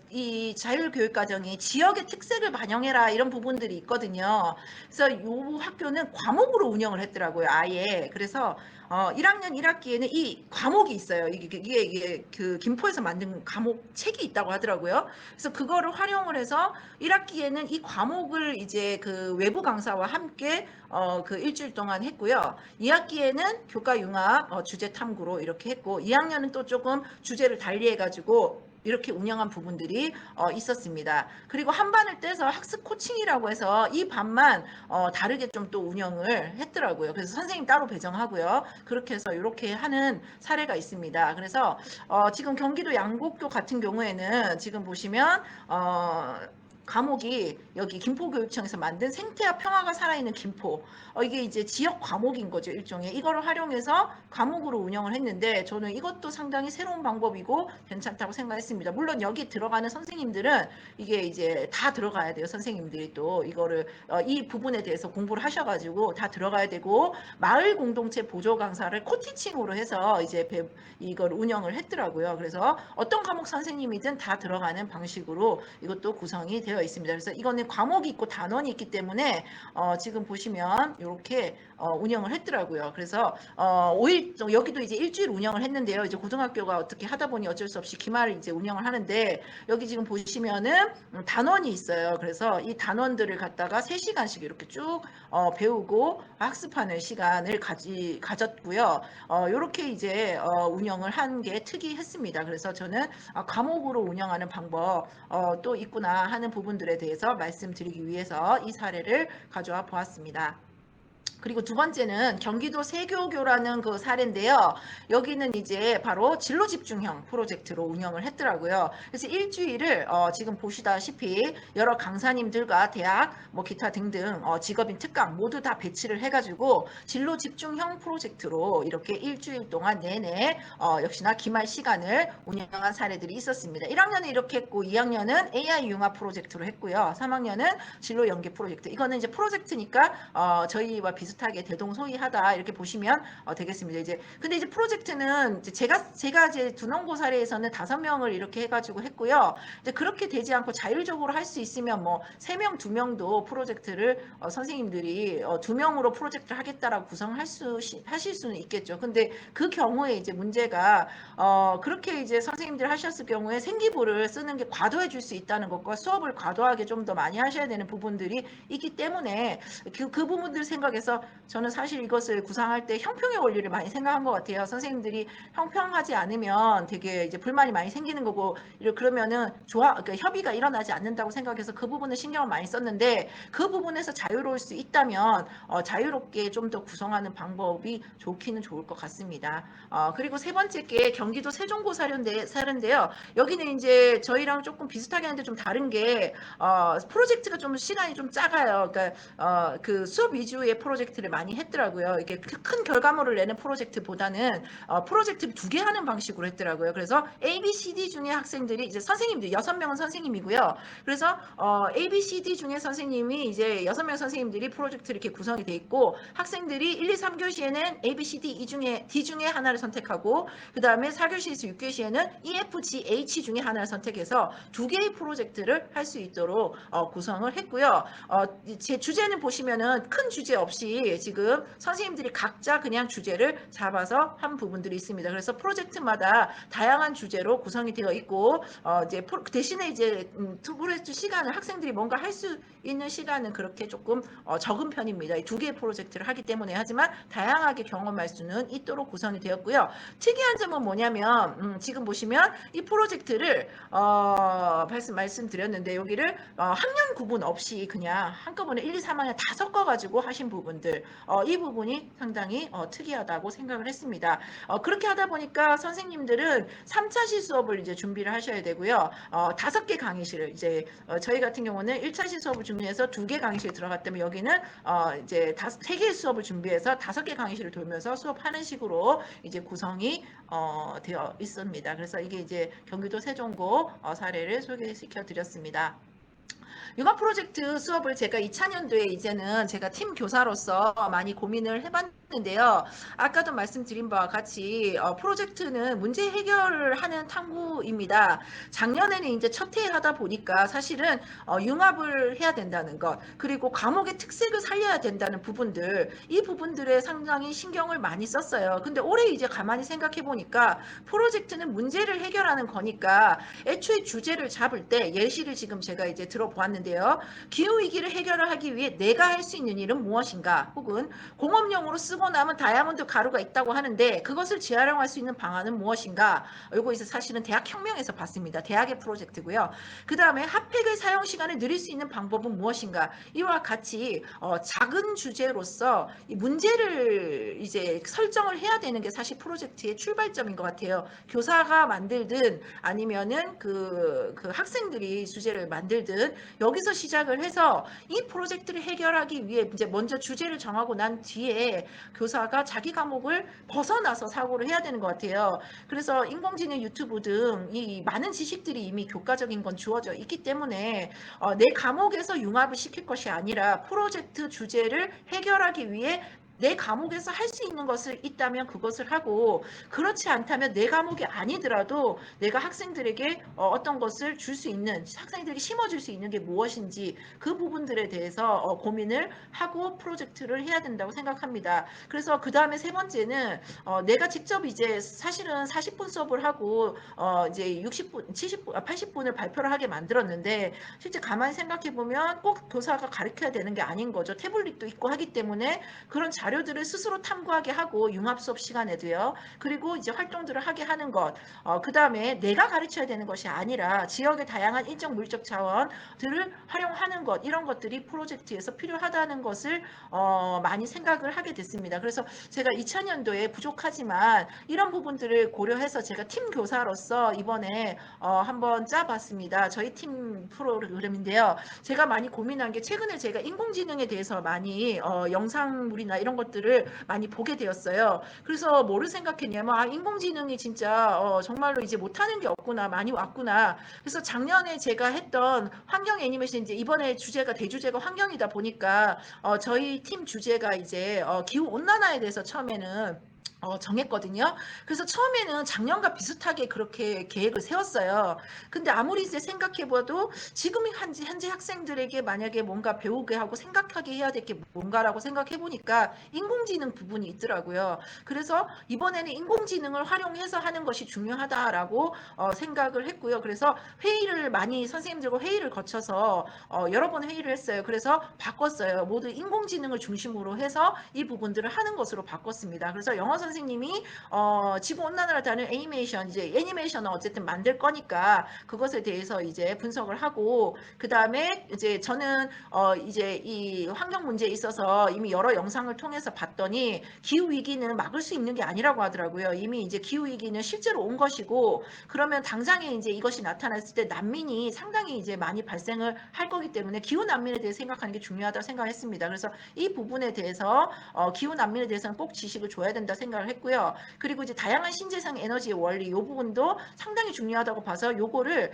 이 자율교육과정이 지역의 특색을 반영해라 이런 부분들이 있거든요. 그래서 이 학교는 과목으로 운영을 했더라고요, 아예. 그래서 1학년 1학기에는 이 과목이 있어요. 이게 그 김포에서 만든 과목 책이 있다고 하더라고요. 그래서 그거를 활용을 해서 1학기에는 이 과목을 이제 그 외부 강사와 함께 그 일주일 동안 했고요. 2학기에는 교과 융합 주제 탐구로 이렇게 했고 2학년은 또 조금 주제를 달리 해가지고 이렇게 운영한 부분들이 있었습니다. 그리고 한 반을 떼서 학습 코칭이라고 해서 이 반만 다르게 좀 또 운영을 했더라고요. 그래서 선생님 따로 배정하고요. 그렇게 해서 이렇게 하는 사례가 있습니다. 그래서 지금 경기도 양곡교 같은 경우에는 지금 보시면 과목이 여기 김포교육청에서 만든 생태와 평화가 살아있는 김포 이게 이제 지역 과목인 거죠, 일종의. 이거를 활용해서 과목으로 운영을 했는데 저는 이것도 상당히 새로운 방법이고 괜찮다고 생각했습니다. 물론 여기 들어가는 선생님들은 이게 이제 다 들어가야 돼요. 선생님들이 또 이거를 이 부분에 대해서 공부를 하셔가지고 다 들어가야 되고 마을 공동체 보조 강사를 코티칭으로 해서 이제 이걸 운영을 했더라고요. 그래서 어떤 과목 선생님이든 다 들어가는 방식으로 이것도 구성이 되어 있습니다. 그래서 이거는 과목이 있고 단원이 있기 때문에 지금 보시면 이렇게 운영을 했더라고요. 그래서 5일 여기도 이제 일주일 운영을 했는데요. 이제 고등학교가 어떻게 하다 보니 어쩔 수 없이 기말을 이제 운영을 하는데 여기 지금 보시면은 단원이 있어요. 그래서 이 단원들을 갖다가 3시간씩 이렇게 쭉 배우고 학습하는 시간을 가졌고요. 이렇게 이제 운영을 한 게 특이했습니다. 그래서 저는 과목으로 운영하는 방법 또 있구나 하는 부분들에 대해서 말씀드리기 위해서 이 사례를 가져와 보았습니다. 그리고 두 번째는 경기도 세교교라는 그 사례인데요. 여기는 이제 바로 진로 집중형 프로젝트로 운영을 했더라고요. 그래서 일주일을 지금 보시다시피 여러 강사님들과 대학, 뭐 기타 등등 직업인 특강 모두 다 배치를 해가지고 진로 집중형 프로젝트로 이렇게 일주일 동안 내내 역시나 기말 시간을 운영한 사례들이 있었습니다. 1학년은 이렇게 했고 2학년은 AI 융합 프로젝트로 했고요. 3학년은 진로 연계 프로젝트. 이거는 이제 프로젝트니까 저희와 비슷하게 대동소이하다 이렇게 보시면 되겠습니다. 이제 근데 이제 프로젝트는 이제 제가 이제 두농고 사례에서는 5명을 이렇게 해가지고 했고요. 이제 그렇게 되지 않고 자율적으로 할 수 있으면 뭐 3명, 2명도 프로젝트를 선생님들이 2명으로 프로젝트를 하겠다라고 하실 수는 있겠죠. 근데 그 경우에 이제 문제가 그렇게 이제 선생님들 하셨을 경우에 생기부를 쓰는 게 과도해 줄 수 있다는 것과 수업을 과도하게 좀 더 많이 하셔야 되는 부분들이 있기 때문에 그 부분들 생각해서 저는 사실 이것을 구상할 때 형평의 원리를 많이 생각한 것 같아요. 선생님들이 형평하지 않으면 되게 이제 불만이 많이 생기는 거고, 그러면은 그러니까 협의가 일어나지 않는다고 생각해서 그 부분을 신경을 많이 썼는데, 그 부분에서 자유로울 수 있다면 자유롭게 좀 더 구성하는 방법이 좋기는 좋을 것 같습니다. 그리고 세 번째 게 경기도 세종고 사례인데요. 여기는 이제 저희랑 조금 비슷하게 하는데 좀 다른 게 프로젝트가 좀 시간이 좀 작아요. 그러니까 그 수업 위주의 프로젝트를 많이 했더라고요. 이게 큰 결과물을 내는 프로젝트보다는 프로젝트를 2개 하는 방식으로 했더라고요. 그래서 A, B, C, D 중에 학생들이 이제 선생님들 6명은 선생님이고요. 그래서 A, B, C, D 중에 선생님이 이제 6명 선생님들이 프로젝트를 이렇게 구성이 돼 있고, 학생들이 1, 2, 3교시에는 A, B, C, D D 중에 하나를 선택하고, 그 다음에 4교시에서 6교시에는 E, F, G, H 중에 하나를 선택해서 2개의 프로젝트를 할 수 있도록 구성을 했고요. 제 주제는 보시면은 큰 주제 없이 지금 선생님들이 각자 그냥 주제를 잡아서 한 부분들이 있습니다. 그래서 프로젝트마다 다양한 주제로 구성이 되어 있고, 이제 대신에 이제 프로젝트 시간을 학생들이 뭔가 할 수 있는 시간은 그렇게 조금 적은 편입니다. 이 2개의 프로젝트를 하기 때문에. 하지만 다양하게 경험할 수는 있도록 구성이 되었고요. 특이한 점은 뭐냐면 지금 보시면 이 프로젝트를 말씀드렸는데, 여기를 학년 구분 없이 그냥 한꺼번에 1, 2, 3학년 다 섞어가지고 하신 부분들, 이 부분이 상당히 특이하다고 생각을 했습니다. 그렇게 하다 보니까 선생님들은 3차시 수업을 이제 준비를 하셔야 되고요. 5개 강의실을 이제 저희 같은 경우는 1차시 수업을 준비해서 2개 강의실 들어갔다면, 여기는 이제 3개의 수업을 준비해서 5개 강의실을 돌면서 수업하는 식으로 이제 구성이 되어 있습니다. 그래서 이게 이제 경기도 세종고 사례를 소개시켜 드렸습니다. 융합 프로젝트 수업을 제가 2000년도에 이제는 제가 팀 교사로서 많이 고민을 해봤는데요. 아까도 말씀드린 바와 같이 프로젝트는 문제 해결을 하는 탐구입니다. 작년에는 이제 첫 해 하다 보니까 사실은 융합을 해야 된다는 것, 그리고 과목의 특색을 살려야 된다는 부분들, 이 부분들에 상당히 신경을 많이 썼어요. 근데 올해 이제 가만히 생각해 보니까 프로젝트는 문제를 해결하는 거니까 애초에 주제를 잡을 때 예시를 지금 제가 이제 들어보았는데요. 기후위기를 해결하기 위해 내가 할 수 있는 일은 무엇인가, 혹은 공업용으로 쓰고 남은 다이아몬드 가루가 있다고 하는데 그것을 재활용할 수 있는 방안은 무엇인가. 이거 이제 사실은 대학혁명에서 봤습니다. 대학의 프로젝트고요. 그 다음에 핫팩을 사용 시간을 늘릴 수 있는 방법은 무엇인가. 이와 같이 작은 주제로서 이 문제를 이제 설정을 해야 되는 게 사실 프로젝트의 출발점인 것 같아요. 교사가 만들든 아니면은 그 학생들이 주제를 만들든 여기서 시작을 해서 이 프로젝트를 해결하기 위해 이제 먼저 주제를 정하고 난 뒤에 교사가 자기 과목을 벗어나서 사고를 해야 되는 것 같아요. 그래서 인공지능 유튜브 등 이 많은 지식들이 이미 교과적인 건 주어져 있기 때문에 내 과목에서 융합을 시킬 것이 아니라 프로젝트 주제를 해결하기 위해 내 과목에서 할 수 있는 것을 있다면 그것을 하고, 그렇지 않다면 내 과목이 아니더라도 내가 학생들에게 어떤 것을 줄 수 있는, 학생들에게 심어줄 수 있는 게 무엇인지 그 부분들에 대해서 고민을 하고 프로젝트를 해야 된다고 생각합니다. 그래서 그 다음에 세 번째는 내가 직접 이제 사실은 40분 수업을 하고 이제 60분, 70분, 80분을 발표를 하게 만들었는데, 실제 가만히 생각해 보면 꼭 교사가 가르쳐야 되는 게 아닌 거죠. 태블릿도 있고 하기 때문에 그런 자료들을 스스로 탐구하게 하고, 융합 수업 시간에도요. 그리고 이제 활동들을 하게 하는 것. 그 다음에 내가 가르쳐야 되는 것이 아니라 지역의 다양한 인적 물리적 자원들을 활용하는 것, 이런 것들이 프로젝트에서 필요하다는 것을 많이 생각을 하게 됐습니다. 그래서 제가 2000년도에 부족하지만 이런 부분들을 고려해서 제가 팀 교사로서 이번에 한번 짜봤습니다. 저희 팀 프로그램인데요. 제가 많이 고민한 게, 최근에 제가 인공지능에 대해서 많이 영상물이나 이런 것들을 많이 보게 되었어요. 그래서 뭐를 생각했냐면, 인공지능이 진짜 정말로 이제 못하는 게 없구나, 많이 왔구나. 그래서 작년에 제가 했던 환경 애니메이션, 이제 이번에 주제가 대주제가 환경이다 보니까 저희 팀 주제가 이제 기후 온난화에 대해서 처음에는 정했거든요. 그래서 처음에는 작년과 비슷하게 그렇게 계획을 세웠어요. 근데 아무리 이제 생각해봐도 지금 현재 학생들에게 만약에 뭔가 배우게 하고 생각하게 해야 될 게 뭔가라고 생각해보니까 인공지능 부분이 있더라고요. 그래서 이번에는 인공지능을 활용해서 하는 것이 중요하다라고 생각을 했고요. 그래서 회의를 많이 선생님들과 회의를 거쳐서 여러 번 회의를 했어요. 그래서 바꿨어요. 모두 인공지능을 중심으로 해서 이 부분들을 하는 것으로 바꿨습니다. 그래서 영어 선생님이 지구온난화를 다루는 애니메이션, 이제 애니메이션은 어쨌든 만들 거니까 그것에 대해서 이제 분석을 하고, 그 다음에 이제 저는 이제 이 환경 문제에 있어서 이미 여러 영상을 통해서 봤더니 기후 위기는 막을 수 있는 게 아니라고 하더라고요. 이미 이제 기후 위기는 실제로 온 것이고, 그러면 당장에 이제 이것이 나타났을 때 난민이 상당히 이제 많이 발생을 할 거기 때문에 기후 난민에 대해 생각하는 게 중요하다고 생각했습니다. 그래서 이 부분에 대해서 기후 난민에 대해서는 꼭 지식을 줘야 된다 생각을 했고요. 그리고 이제 다양한 신재생 에너지의 원리, 이 부분도 상당히 중요하다고 봐서 요거를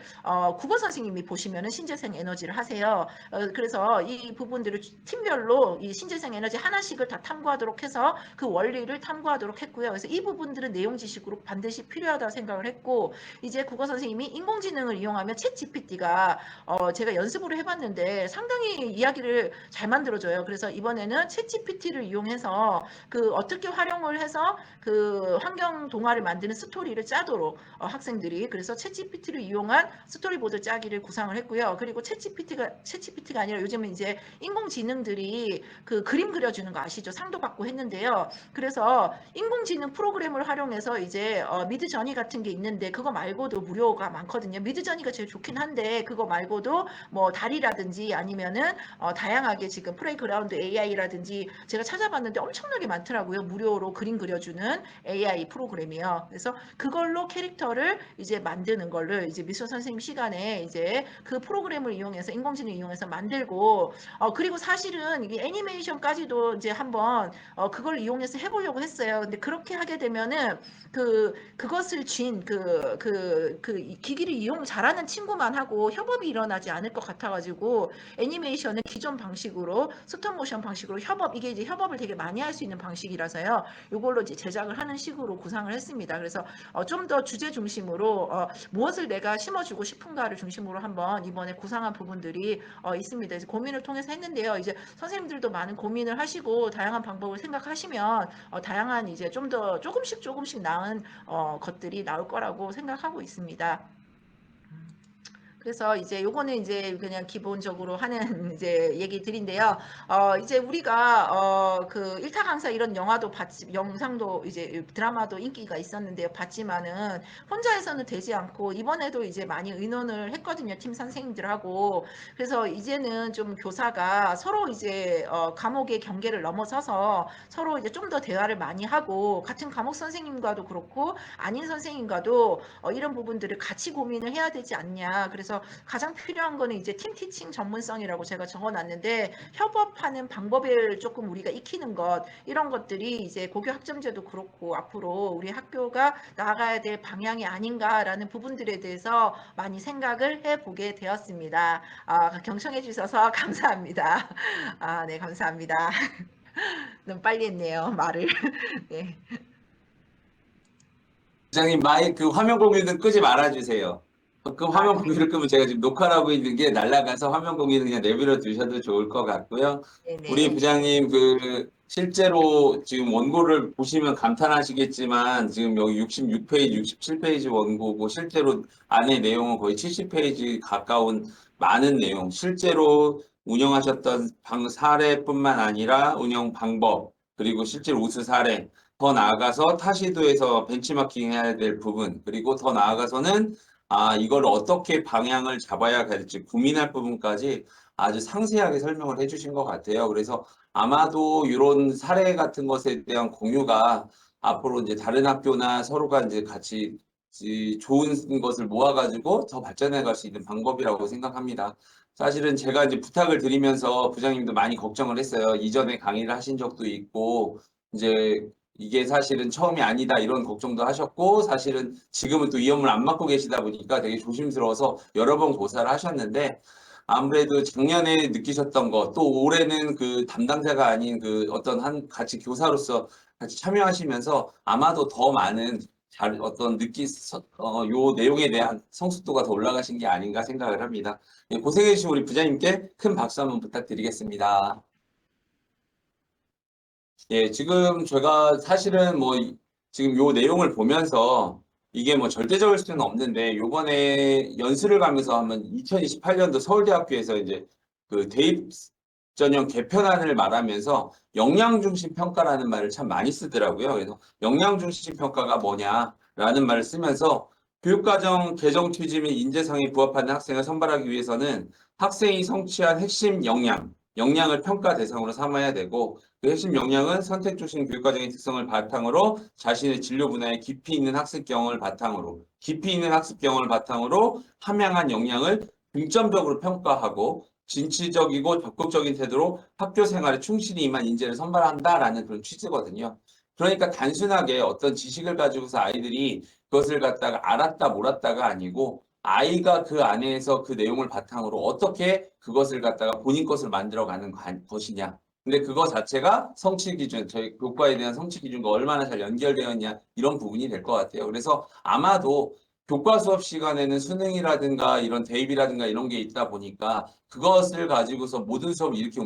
국어 선생님이 보시면은 신재생 에너지를 하세요. 그래서 이 부분들을 팀별로 이 신재생 에너지 하나씩을 다 탐구하도록 해서 그 원리를 탐구하도록 했고요. 그래서 이 부분들은 내용 지식으로 반드시 필요하다고 생각을 했고, 이제 국어 선생님이 인공지능을 이용하면 챗 GPT가 제가 연습으로 해봤는데 상당히 이야기를 잘 만들어줘요. 그래서 이번에는 챗 GPT를 이용해서 그 어떻게 활용을 해서 그 환경 동화를 만드는 스토리를 짜도록 학생들이, 그래서 챗 GPT를 이용한 스토리보드 짜기를 구상을 했고요. 그리고 챗 GPT가 아니라 요즘은 이제 인공지능들이 그 그림 그려주는 거 아시죠? 상도 받고 했는데요. 그래서 인공지능 프로그램을 활용해서 이제 미드저니 같은 게 있는데 그거 말고도 무료가 많거든요. 미드저니가 제일 좋긴 한데 그거 말고도 뭐 달이라든지 아니면은 다양하게 지금 플레이그라운드 AI라든지 제가 찾아봤는데 엄청나게 많더라고요. 무료로 그림 그려주는 AI 프로그램이요. 그래서 그걸로 캐릭터를 이제 만드는 걸로 이제 미술 선생님 시간에 이제 그 프로그램을 이용해서 인공지능 이용해서 만들고, 그리고 사실은 이게 애니메이션까지도 이제 한번 그걸 이용해서 해보려고 했어요. 근데 그렇게 하게 되면은 그것을 기기를 이용 잘하는 친구만 하고 협업이 일어나지 않을 것 같아가지고 애니메이션은 기존 방식으로 스톱모션 방식으로 이게 이제 협업을 되게 많이 할 수 있는 방식이라서요. 이걸로 이제 제작을 하는 식으로 구상을 했습니다. 그래서 좀 더 주제 중심으로 무엇을 내가 심어주고 싶은가를 중심으로 한번 이번에 구상한 부분들이 있습니다. 이제 고민을 통해서 했는데요. 이제 선생님들도 많은 고민을 하시고 다양한 방법을 생각하시면 다양한 이제 좀 더 조금씩 나은 것들이 나올 거라고 생각하고 있습니다. 그래서 이제 요거는 이제 그냥 기본적으로 하는 이제 얘기들인데요. 이제 우리가 그 일타 강사 이런 영상도 이제 드라마도 인기가 있었는데요. 봤지만은 혼자 해서는 되지 않고 이번에도 이제 많이 의논을 했거든요. 팀 선생님들하고. 그래서 이제는 좀 교사가 서로 이제 과목의 경계를 넘어서서 서로 이제 좀 더 대화를 많이 하고, 같은 과목 선생님과도 그렇고 아닌 선생님과도 이런 부분들을 같이 고민을 해야 되지 않냐. 그래서 가장 필요한 거는 이제 팀 티칭 전문성이라고 제가 적어놨는데, 협업하는 방법을 조금 우리가 익히는 것, 이런 것들이 이제 고교 학점제도 그렇고 앞으로 우리 학교가 나아가야 될 방향이 아닌가라는 부분들에 대해서 많이 생각을 해보게 되었습니다. 경청해 주셔서 감사합니다. 네, 감사합니다. 너무 빨리 했네요, 말을. 네. 부장님 마이크 화면 공유는 끄지 말아주세요. 그 화면 공유를 끄면 제가 지금 녹화를 하고 있는 게 날아가서 화면 공유는 그냥 내버려 두셔도 좋을 것 같고요. 네네. 우리 부장님 실제로 지금 원고를 보시면 감탄하시겠지만 지금 여기 66페이지, 67페이지 원고고 실제로 안에 내용은 거의 70페이지 가까운 많은 내용, 실제로 운영하셨던 사례뿐만 아니라 운영 방법, 그리고 실제로 우수 사례, 더 나아가서 타시도에서 벤치마킹 해야 될 부분, 그리고 더 나아가서는 이걸 어떻게 방향을 잡아야 할지 고민할 부분까지 아주 상세하게 설명을 해주신 것 같아요. 그래서 아마도 이런 사례 같은 것에 대한 공유가 앞으로 이제 다른 학교나 서로가 이제 같이 좋은 것을 모아가지고 더 발전해 갈 수 있는 방법이라고 생각합니다. 사실은 제가 이제 부탁을 드리면서 부장님도 많이 걱정을 했어요. 이전에 강의를 하신 적도 있고, 이제 이게 사실은 처음이 아니다 이런 걱정도 하셨고, 사실은 지금은 또 이 업무를 안 맡고 계시다 보니까 되게 조심스러워서 여러 번 고사를 하셨는데, 아무래도 작년에 느끼셨던 것, 또 올해는 그 담당자가 아닌 그 어떤 같이 교사로서 같이 참여하시면서 아마도 더 많은 어떤 요 내용에 대한 성숙도가 더 올라가신 게 아닌가 생각을 합니다. 예, 고생해주신 우리 부장님께 큰 박수 한번 부탁드리겠습니다. 예, 지금 제가 사실은 지금 요 내용을 보면서 이게 절대적일 수는 없는데 요번에 연수를 가면서 한번 2028년도 서울대학교에서 이제 그 대입 전형 개편안을 말하면서 역량 중심 평가라는 말을 참 많이 쓰더라고요. 그래서 역량 중심 평가가 뭐냐라는 말을 쓰면서 교육과정 개정 취지 및 인재상에 부합하는 학생을 선발하기 위해서는 학생이 성취한 핵심 역량을 평가 대상으로 삼아야 되고 그 핵심 역량은 선택 중심 교육과정의 특성을 바탕으로 자신의 진로 분야에 깊이 있는 학습 경험을 바탕으로 함양한 역량을 중점적으로 평가하고 진취적이고 적극적인 태도로 학교 생활에 충실히 임한 인재를 선발한다라는 그런 취지거든요. 그러니까 단순하게 어떤 지식을 가지고서 아이들이 그것을 갖다가 알았다 몰았다가 아니고 아이가 그 안에서 그 내용을 바탕으로 어떻게 그것을 갖다가 본인 것으로 만들어가는 것이냐. 근데 그거 자체가 성취 기준, 저희 교과에 대한 성취 기준과 얼마나 잘 연결되었냐 이런 부분이 될 것 같아요. 그래서 아마도 교과 수업 시간에는 수능이라든가 이런 대입이라든가 이런 게 있다 보니까 그것을 가지고서 모든 수업을 이렇게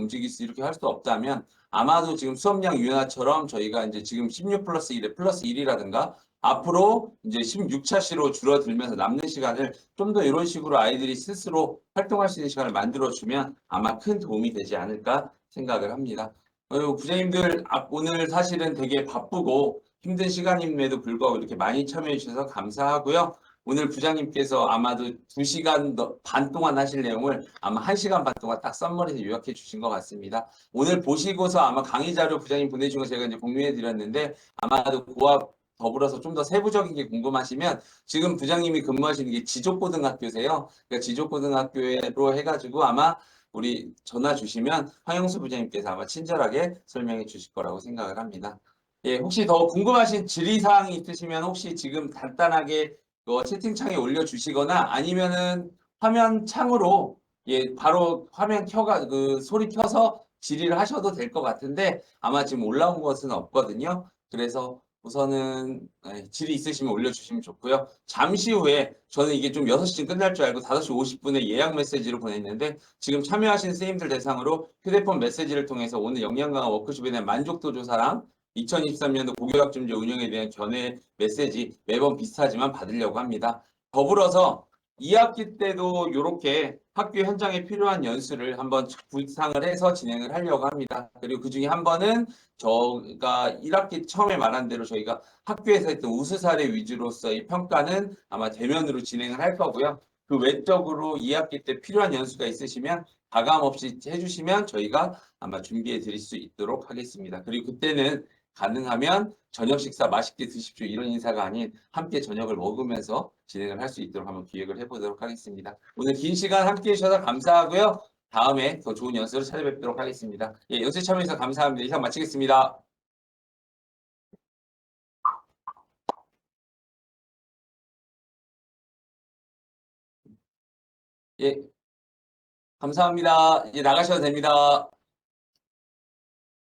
할 수 없다면 아마도 지금 수업량 유연화처럼 저희가 이제 지금 16 플러스 1에 플러스 1이라든가 앞으로 이제 16차시로 줄어들면서 남는 시간을 좀 더 이런 식으로 아이들이 스스로 활동할 수 있는 시간을 만들어주면 아마 큰 도움이 되지 않을까 생각을 합니다. 부장님들 오늘 사실은 되게 바쁘고 힘든 시간임에도 불구하고 이렇게 많이 참여해 주셔서 감사하고요. 오늘 부장님께서 아마도 2시간 반 동안 하실 내용을 아마 1시간 반 동안 딱 썸머리에서 요약해 주신 것 같습니다. 오늘 보시고서 아마 강의 자료 부장님 보내주신 거 제가 이제 공유해 드렸는데 아마도 그와 더불어서 좀 더 세부적인 게 궁금하시면 지금 부장님이 근무하시는 게 지족고등학교세요. 그러니까 지족고등학교로 해가지고 아마 우리 전화 주시면 황영수 부장님께서 아마 친절하게 설명해 주실 거라고 생각을 합니다. 예, 혹시 더 궁금하신 질의사항이 있으시면 혹시 지금 간단하게 채팅창에 올려주시거나 아니면은 화면 창으로 바로 화면 소리 켜서 질의를 하셔도 될 것 같은데 아마 지금 올라온 것은 없거든요. 그래서 우선은 질의 있으시면 올려주시면 좋고요. 잠시 후에 저는 이게 좀 6시쯤 끝날 줄 알고 5시 50분에 예약 메시지를 보냈는데 지금 참여하신 선생님들 대상으로 휴대폰 메시지를 통해서 오늘 역량강화 워크숍에 대한 만족도 조사랑 2023년도 고교학점제 운영에 대한 견해 메시지 매번 비슷하지만 받으려고 합니다. 더불어서 2학기 때도 이렇게 학교 현장에 필요한 연수를 한번 구상을 해서 진행을 하려고 합니다. 그리고 그 중에 한 번은 저희가 1학기 처음에 말한 대로 저희가 학교에서 했던 우수 사례 위주로서의 평가는 아마 대면으로 진행을 할 거고요. 그 외적으로 2학기 때 필요한 연수가 있으시면 가감 없이 해주시면 저희가 아마 준비해 드릴 수 있도록 하겠습니다. 그리고 그때는 가능하면 저녁 식사 맛있게 드십시오 이런 인사가 아닌 함께 저녁을 먹으면서 진행을 할 수 있도록 한번 기획을 해보도록 하겠습니다. 오늘 긴 시간 함께 해주셔서 감사하고요. 다음에 더 좋은 연수로 찾아뵙도록 하겠습니다. 예, 연수 참여해서 감사합니다. 이상 마치겠습니다. 예, 감사합니다. 이제 나가셔도 됩니다.